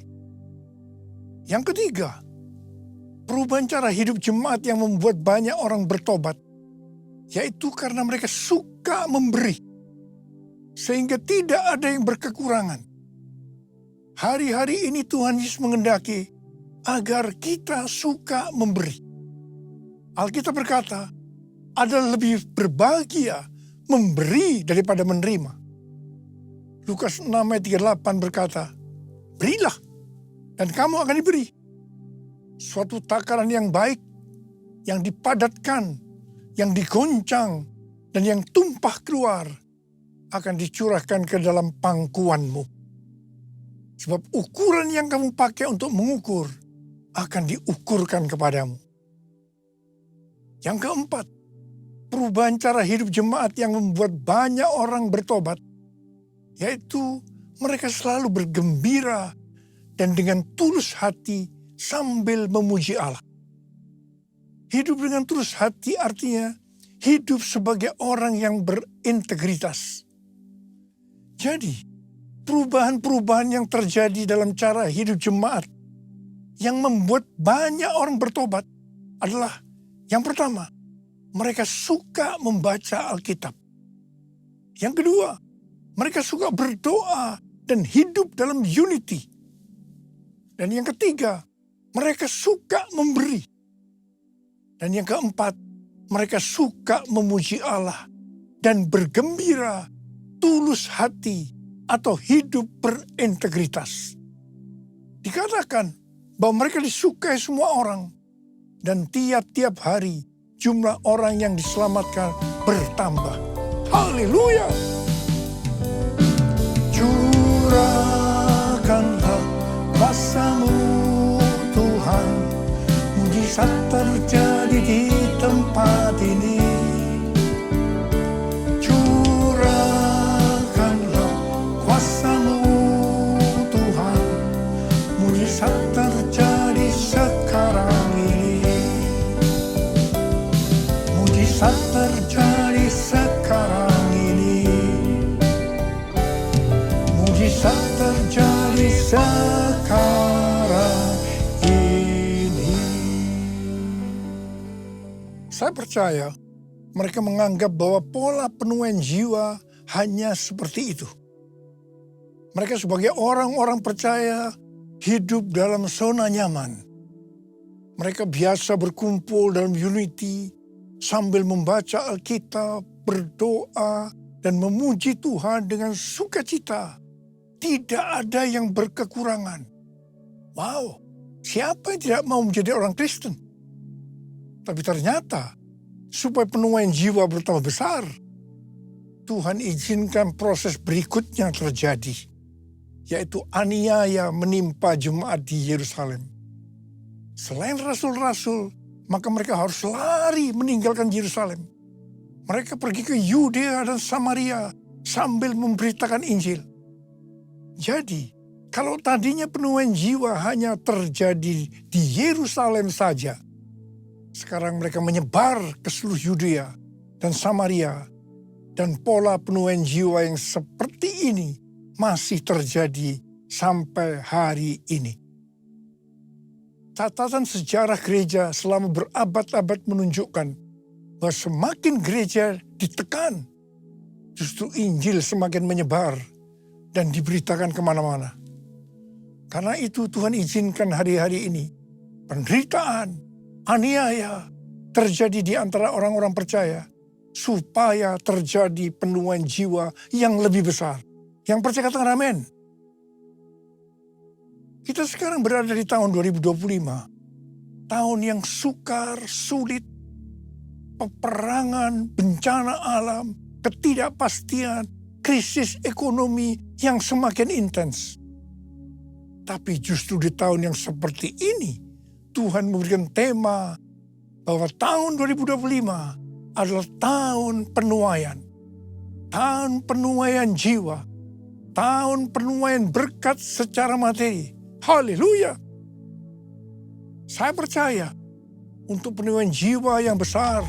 [SPEAKER 4] Yang ketiga, perubahan cara hidup jemaat yang membuat banyak orang bertobat, yaitu karena mereka suka memberi, sehingga tidak ada yang berkekurangan. Hari-hari ini Tuhan Yesus mengendaki agar kita suka memberi. Alkitab berkata, ada lebih berbahagia memberi daripada menerima. Lukas 6 ayat 38 berkata, "Berilah dan kamu akan diberi." Suatu takaran yang baik, yang dipadatkan, yang digoncang, dan yang tumpah keluar akan dicurahkan ke dalam pangkuanmu. Sebab ukuran yang kamu pakai untuk mengukur akan diukurkan kepadamu. Yang keempat, perubahan cara hidup jemaat yang membuat banyak orang bertobat, yaitu mereka selalu bergembira dan dengan tulus hati sambil memuji Allah. Hidup dengan tulus hati artinya hidup sebagai orang yang berintegritas. Jadi, perubahan-perubahan yang terjadi dalam cara hidup jemaat, yang membuat banyak orang bertobat adalah yang pertama, mereka suka membaca Alkitab. Yang kedua, mereka suka berdoa dan hidup dalam unity. Dan yang ketiga, mereka suka memberi. Dan yang keempat, mereka suka memuji Allah dan bergembira, tulus hati, atau hidup berintegritas. Dikatakan bahwa mereka disukai semua orang, dan tiap-tiap hari jumlah orang yang diselamatkan bertambah. Haleluya! Curahkanlah kuasa-Mu Tuhan, mujizat terjadi di tempat ini. Curahkanlah kuasa-Mu Tuhan, mujizat terjadi sekarang ini. Mujizat terjadi sekarang ini. Mujizat terjadi sekarang ini. Saya percaya mereka menganggap bahwa pola penuaian jiwa hanya seperti itu. Mereka sebagai orang-orang percaya hidup dalam zona nyaman. Mereka biasa berkumpul dalam unity sambil membaca Alkitab, berdoa, dan memuji Tuhan dengan sukacita. Tidak ada yang berkekurangan. Wow, siapa yang tidak mau menjadi orang Kristen? Tapi ternyata, supaya penuaian jiwa bertambah besar, Tuhan izinkan proses berikutnya terjadi, yaitu aniaya menimpa jemaat di Yerusalem. Selain rasul-rasul, maka mereka harus lari meninggalkan Yerusalem. Mereka pergi ke Yudea dan Samaria sambil memberitakan Injil. Jadi, kalau tadinya penuaian jiwa hanya terjadi di Yerusalem saja, sekarang mereka menyebar ke seluruh Yudea dan Samaria, dan pola penuaian jiwa yang seperti ini masih terjadi sampai hari ini. Catatan sejarah gereja selama berabad-abad menunjukkan bahwa semakin gereja ditekan, justru Injil semakin menyebar dan diberitakan kemana-mana. Karena itu Tuhan izinkan hari-hari ini penderitaan, aniaya terjadi di antara orang-orang percaya, supaya terjadi penuaian jiwa yang lebih besar. Yang percaya katakan amin. Kita sekarang berada di tahun 2025. Tahun yang sukar, sulit, peperangan, bencana alam, ketidakpastian, krisis ekonomi yang semakin intens. Tapi justru di tahun yang seperti ini, Tuhan memberikan tema bahwa tahun 2025 adalah tahun penuaian. Tahun penuaian jiwa. Tahun penuaian berkat secara materi. Haleluya. Saya percaya untuk penuaian jiwa yang besar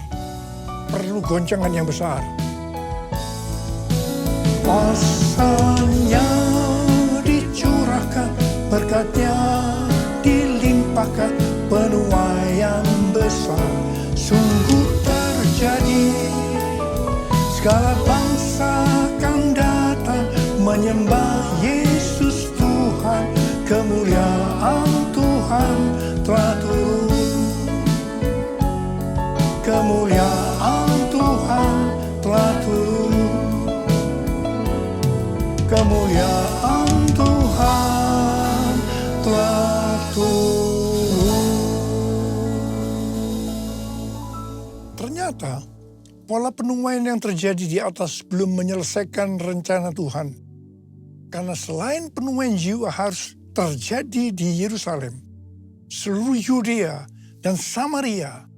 [SPEAKER 4] perlu goncangan yang besar. Kuasanya dicurahkan, berkatnya dilimpahkan, penuaian besar sungguh terjadi. Segala bangsa akan datang menyembah Yesus Tuhan, kemuliaan Tuhan telah turun. Kemuliaan Tuhan telah turun. Kemuliaan Tuhan telah turun. Ternyata pola penuaian yang terjadi di atas belum menyelesaikan rencana Tuhan. Karena selain penuaian jiwa harus terjadi di Yerusalem, seluruh Yudea dan Samaria,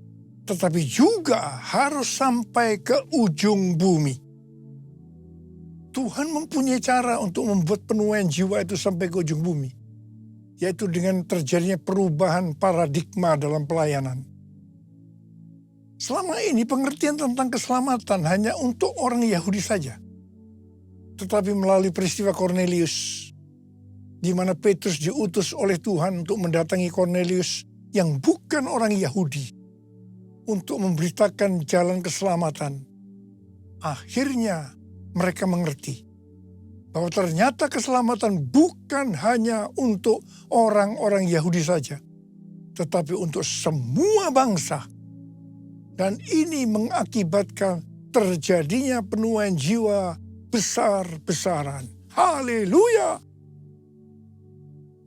[SPEAKER 4] tetapi juga harus sampai ke ujung bumi. Tuhan mempunyai cara untuk membuat penuaian jiwa itu sampai ke ujung bumi, yaitu dengan terjadinya perubahan paradigma dalam pelayanan. Selama ini pengertian tentang keselamatan hanya untuk orang Yahudi saja. Tetapi melalui peristiwa Kornelius, di mana Petrus diutus oleh Tuhan untuk mendatangi Kornelius yang bukan orang Yahudi untuk memberitakan jalan keselamatan. Akhirnya mereka mengerti bahwa ternyata keselamatan bukan hanya untuk orang-orang Yahudi saja, tetapi untuk semua bangsa. Dan ini mengakibatkan terjadinya penuaian jiwa besar-besaran. Haleluya!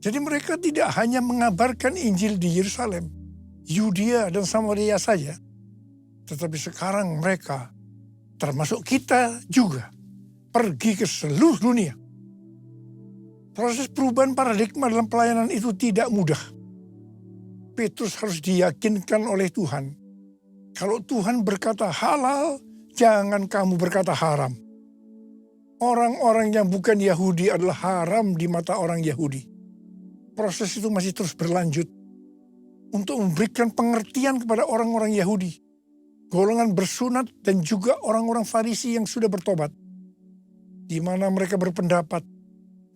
[SPEAKER 4] Jadi mereka tidak hanya mengabarkan Injil di Yerusalem, Yudea dan Samaria saja, tetapi sekarang mereka, termasuk kita juga, pergi ke seluruh dunia. Proses perubahan paradigma dalam pelayanan itu tidak mudah. Petrus harus diyakinkan oleh Tuhan. Kalau Tuhan berkata halal, jangan kamu berkata haram. Orang-orang yang bukan Yahudi adalah haram di mata orang Yahudi. Proses itu masih terus berlanjut untuk memberikan pengertian kepada orang-orang Yahudi, golongan bersunat dan juga orang-orang Farisi yang sudah bertobat, di mana mereka berpendapat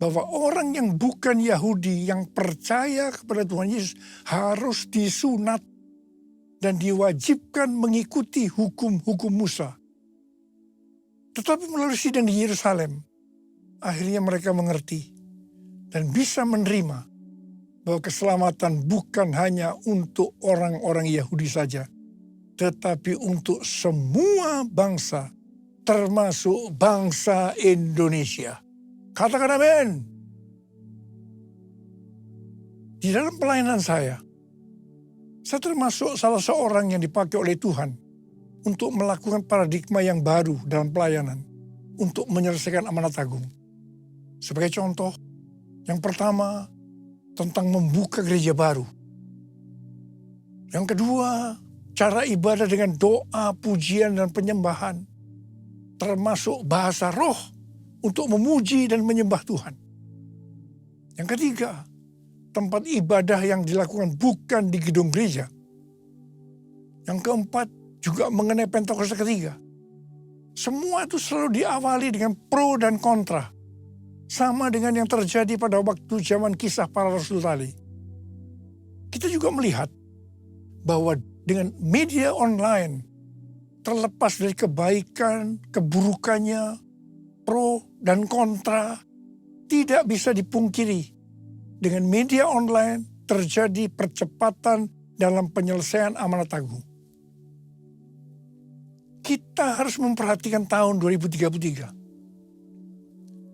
[SPEAKER 4] bahwa orang yang bukan Yahudi yang percaya kepada Tuhan Yesus harus disunat dan diwajibkan mengikuti hukum-hukum Musa. Tetapi melalui sidang di Yerusalem, akhirnya mereka mengerti dan bisa menerima bahwa keselamatan bukan hanya untuk orang-orang Yahudi saja, tetapi untuk semua bangsa, termasuk bangsa Indonesia. Katakan amin. Di dalam pelayanan saya termasuk salah seorang yang dipakai oleh Tuhan untuk melakukan paradigma yang baru dalam pelayanan, untuk menyelesaikan amanat agung. Sebagai contoh, yang pertama, tentang membuka gereja baru. Yang kedua, cara ibadah dengan doa, pujian, dan penyembahan. Termasuk bahasa roh untuk memuji dan menyembah Tuhan. Yang ketiga, tempat ibadah yang dilakukan bukan di gedung gereja. Yang keempat, juga mengenai Pentakosta ketiga. Semua itu selalu diawali dengan pro dan kontra. Sama dengan yang terjadi pada waktu zaman Kisah Para Rasul tadi. Kita juga melihat bahwa dengan media online, terlepas dari kebaikan, keburukannya, pro dan kontra, tidak bisa dipungkiri. Dengan media online terjadi percepatan dalam penyelesaian amanat agung. Kita harus memperhatikan tahun 2033.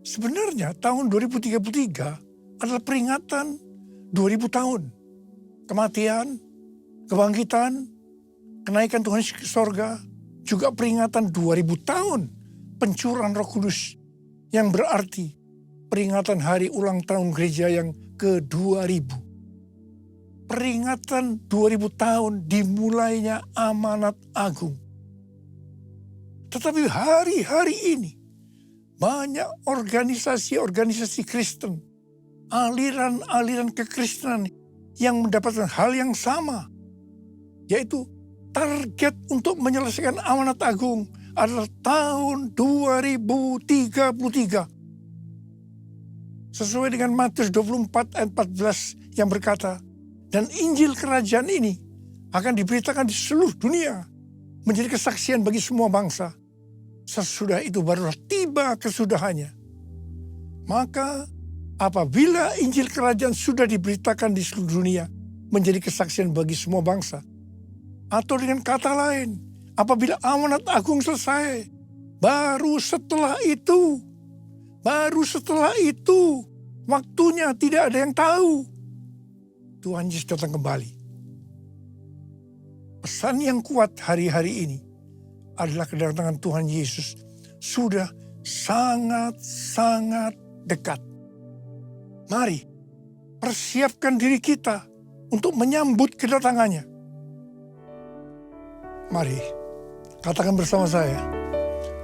[SPEAKER 4] Sebenarnya tahun 2033 adalah peringatan 2000 tahun. Kematian, kebangkitan, kenaikan Tuhan ke sorga, juga peringatan 2000 tahun pencurahan Roh Kudus, yang berarti peringatan hari ulang tahun gereja yang ke-2000. Peringatan 2000 tahun dimulainya amanat agung. Tetapi hari-hari ini banyak organisasi-organisasi Kristen, aliran-aliran kekristenan yang mendapatkan hal yang sama, yaitu target untuk menyelesaikan amanat agung adalah tahun 2033. Sesuai dengan Matius 24 ayat 14 yang berkata, dan Injil Kerajaan ini akan diberitakan di seluruh dunia, menjadi kesaksian bagi semua bangsa. Sesudah itu barulah tiba kesudahannya. Maka apabila Injil Kerajaan sudah diberitakan di seluruh dunia, menjadi kesaksian bagi semua bangsa. Atau dengan kata lain, apabila amanat agung selesai, baru setelah itu, waktunya tidak ada yang tahu, Tuhan Yesus datang kembali. Pesan yang kuat hari-hari ini adalah kedatangan Tuhan Yesus sudah sangat-sangat dekat. Mari persiapkan diri kita untuk menyambut kedatangannya. Mari katakan bersama saya,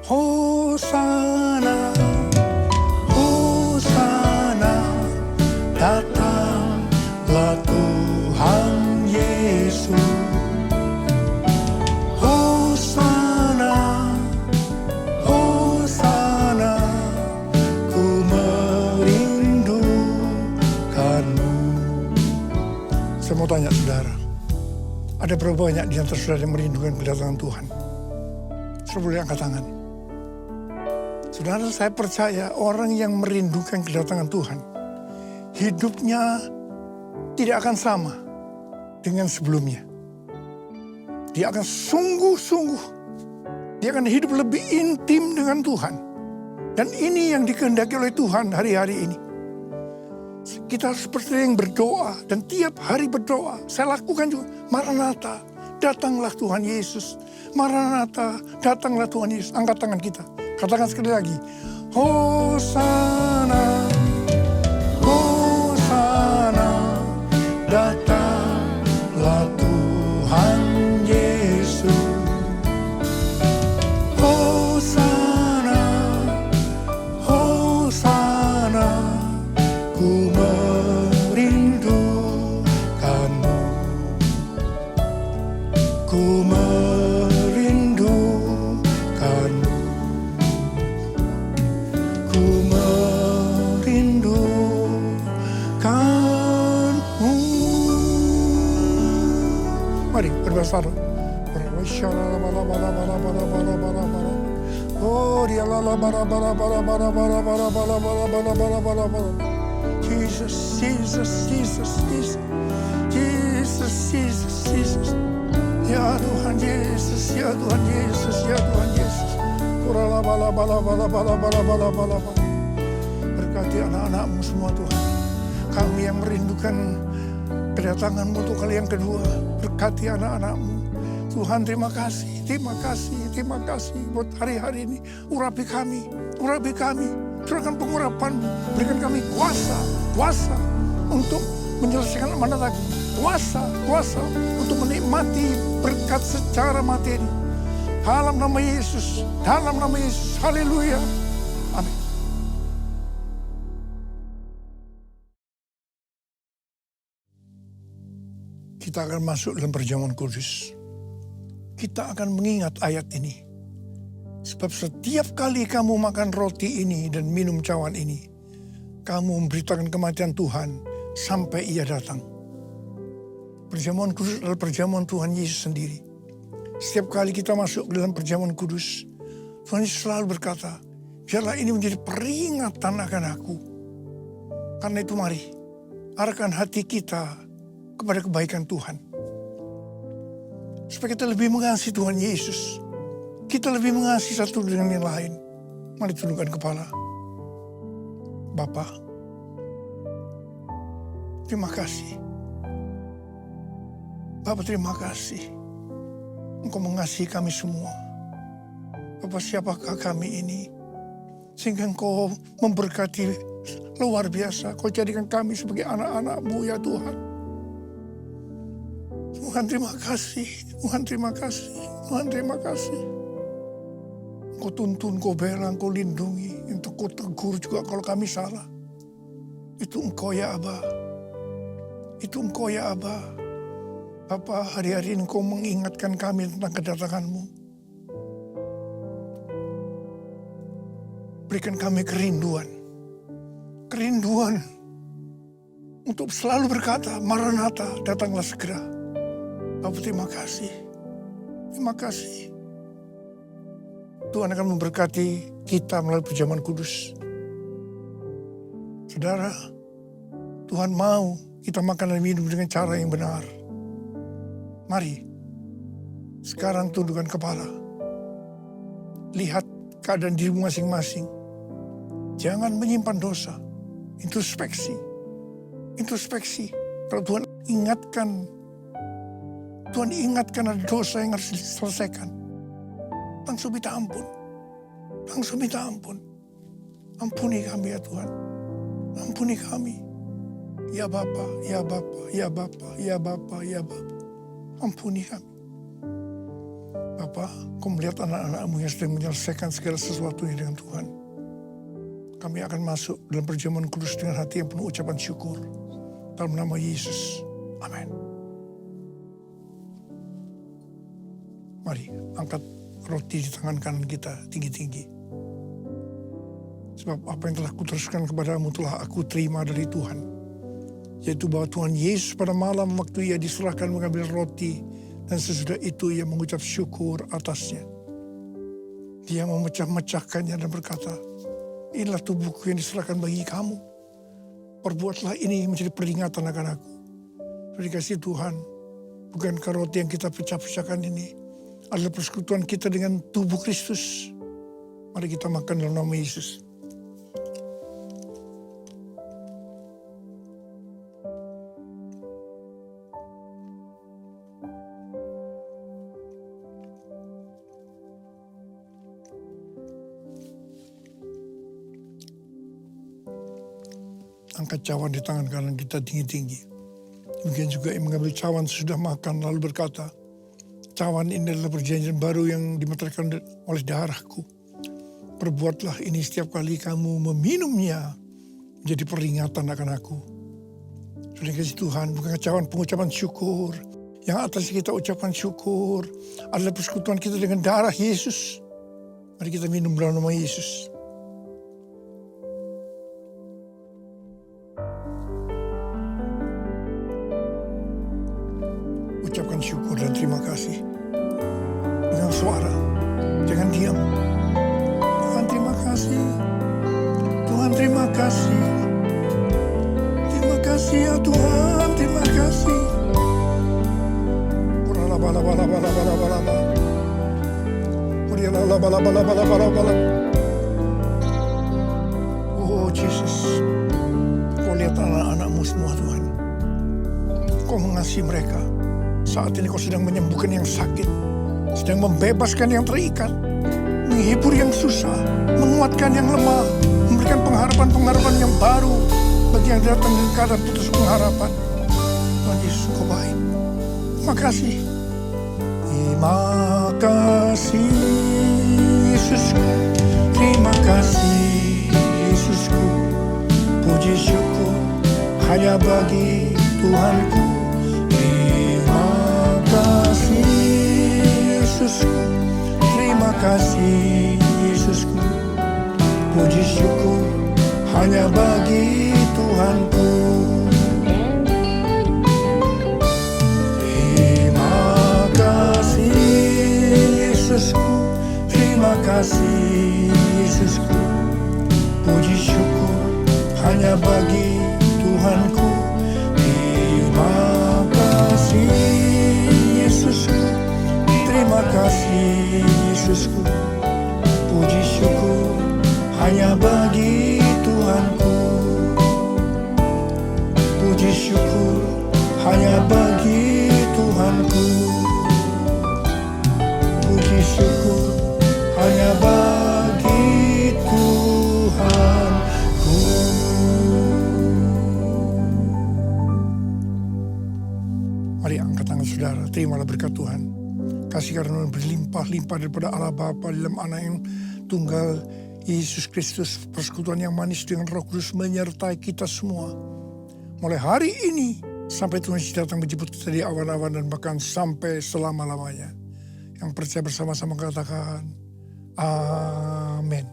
[SPEAKER 4] Hosana, Hosana, datanglah Tuhan Yesus. Ada berapa banyak di antara saudara yang merindukan kedatangan Tuhan? Saudara boleh angkat tangan. Saudara, saya percaya orang yang merindukan kedatangan Tuhan, hidupnya tidak akan sama dengan sebelumnya. Dia akan sungguh-sungguh, dia akan hidup lebih intim dengan Tuhan. Dan ini yang dikehendaki oleh Tuhan hari-hari ini. Kita harus sering berdoa dan tiap hari berdoa. Saya lakukan juga. Maranatha, datanglah Tuhan Yesus. Maranatha, datanglah Tuhan Yesus. Angkat tangan kita. Katakan sekali lagi. Hosana, Hosana, datanglah Tuhan Yesus. Hosana, Hosana, ku merindukanmu. Ku merindukanmu. Ku merindukanmu. Mari berbahasa Arab. Oh, dia lala bara bara bara bara bara bara bara bara bara bara bara bara. Jesus, Jesus, Jesus, Jesus, Jesus, Jesus, Jesus. Ya Tuhan Yesus, ya Tuhan Yesus, ya Tuhan Yesus. Kurala bala bala bala bala bala bala bala bala. Berkati anak-anakmu semua Tuhan. Kami yang merindukan kedatangan-Mu untuk kali yang kedua. Berkati anak-anak-Mu. Tuhan terima kasih, terima kasih, terima kasih buat hari-hari ini. Urapi kami, urapi kami. Curahkan pengurapan-Mu. Berikan kami kuasa, kuasa untuk menyelesaikan amanat lagi. Kuasa, kuasa untuk menikmati berkat secara materi. Dalam nama Yesus, dalam nama Yesus. Haleluya. Amin. Kita akan masuk dalam perjamuan kudus. Kita akan mengingat ayat ini. Sebab setiap kali kamu makan roti ini dan minum cawan ini, kamu memberitakan kematian Tuhan sampai Ia datang. Perjamuan kudus adalah perjamuan Tuhan Yesus sendiri. Setiap kali kita masuk ke dalam perjamuan kudus, Tuhan Yesus selalu berkata, biarlah ini menjadi peringatan akan aku. Karena itu mari, arahkan hati kita kepada kebaikan Tuhan. Supaya kita lebih mengasihi Tuhan Yesus. Kita lebih mengasihi satu dengan yang lain. Mari tundukkan kepala. Bapa, terima kasih. Bapa, terima kasih. Engkau mengasihi kami semua. Bapa, siapakah kami ini? Sehingga Engkau memberkati luar biasa. Kau jadikan kami sebagai anak-anak-Mu ya Tuhan. Tuhan terima kasih, Tuhan terima kasih, Tuhan terima kasih. Kau tuntun, kau bela, kau lindungi, untuk kau tegur juga kalau kami salah. Itu Engkau ya Aba, itu Engkau ya Aba. Bapa, hari-hari ini Engkau mengingatkan kami tentang kedatangan-Mu. Berikan kami kerinduan, kerinduan untuk selalu berkata, Maranatha, datanglah segera. Bapak terima kasih. Terima kasih. Tuhan akan memberkati kita melalui perjamuan kudus. Saudara, Tuhan mau kita makan dan minum dengan cara yang benar. Mari, sekarang tundukkan kepala. Lihat keadaan dirimu masing-masing. Jangan menyimpan dosa. Introspeksi. Introspeksi. Kalau Tuhan ingatkan, Tuhan ingatkan ada dosa yang harus diselesaikan. Langsung minta ampun. Langsung minta ampun. Ampuni kami ya Tuhan. Ampuni kami. Ya Bapa, ya Bapa, ya Bapa, ya Bapa, ya Bapa. Ampuni kami. Bapa, Kau melihat anak-anak-Mu yang sedang menyelesaikan segala sesuatunya dengan Tuhan. Kami akan masuk dalam perjamuan kudus dengan hati yang penuh ucapan syukur. Dalam nama Yesus. Amin. Mari angkat roti di tangan kanan kita tinggi-tinggi. Sebab apa yang telah kuteruskan kepadamu telah aku terima dari Tuhan. Yaitu bahwa Tuhan Yesus pada malam waktu Ia diserahkan mengambil roti Dan sesudah itu ia mengucap syukur atasnya. Dia memecah-mecahkannya dan berkata, inilah tubuhku yang diserahkan bagi kamu. Perbuatlah ini menjadi peringatan akan aku. Dikasih Tuhan, bukankah roti yang kita pecah-pecahkan ini adalah persekutuan kita dengan tubuh Kristus. Mari kita makan dalam nama Yesus. Angkat cawan di tangan kanan kita tinggi-tinggi. Demikian juga yang mengambil cawan sesudah makan lalu berkata, cawan ini adalah perjanjian baru yang dimeteraikan oleh darahku. Perbuatlah ini setiap kali kamu meminumnya menjadi peringatan akan aku. Sudah kasih Tuhan, bukan cawan pengucapan syukur. Yang atas kita ucapan syukur adalah persekutuan kita dengan darah Yesus. Mari kita minum dalam nama Yesus. Ucapkan syukur dan terima kasih dengan suara, jangan diam. Tuhan terima kasih, Tuhan terima kasih, terima kasih ya Tuhan, terima kasih. Oh Jesus, Kau lihat anak-anakmu semua Tuhan, Kau mengasihi mereka. Saat ini Kau sedang menyembuhkan yang sakit, sedang membebaskan yang terikat, menghibur yang susah, menguatkan yang lemah, memberikan pengharapan-pengharapan yang baru bagi yang datang dengan keadaan putus pengharapan. Tuhan Yesus, Kau baik. Terima kasih. Terima kasih Yesusku, terima kasih Yesusku. Puji syukur hanya bagi Tuhanku. Yesusku, terima kasih Yesusku. Puji syukur hanya bagi Tuhanku. Terima kasih Yesusku, terima kasih Yesusku. Puji syukur hanya bagi Tuhanku. Terima kasih Yesusku, terima kasih Yesusku. Puji syukur hanya bagi Tuhanku. Puji syukur hanya bagi Tuhanku. Puji syukur hanya bagi Tuhanku. Mari angkat tangan saudara, terimalah berkat Tuhan. Kasih karunia berlimpah-limpah daripada Allah Bapa dalam Anak yang tunggal Yesus Kristus, persekutuan yang manis dengan Roh Kudus menyertai kita semua. Mulai hari ini sampai Tuhan Yesus datang menjemput kita di awan-awan dan bahkan sampai selama-lamanya. Yang percaya bersama-sama katakan, amin.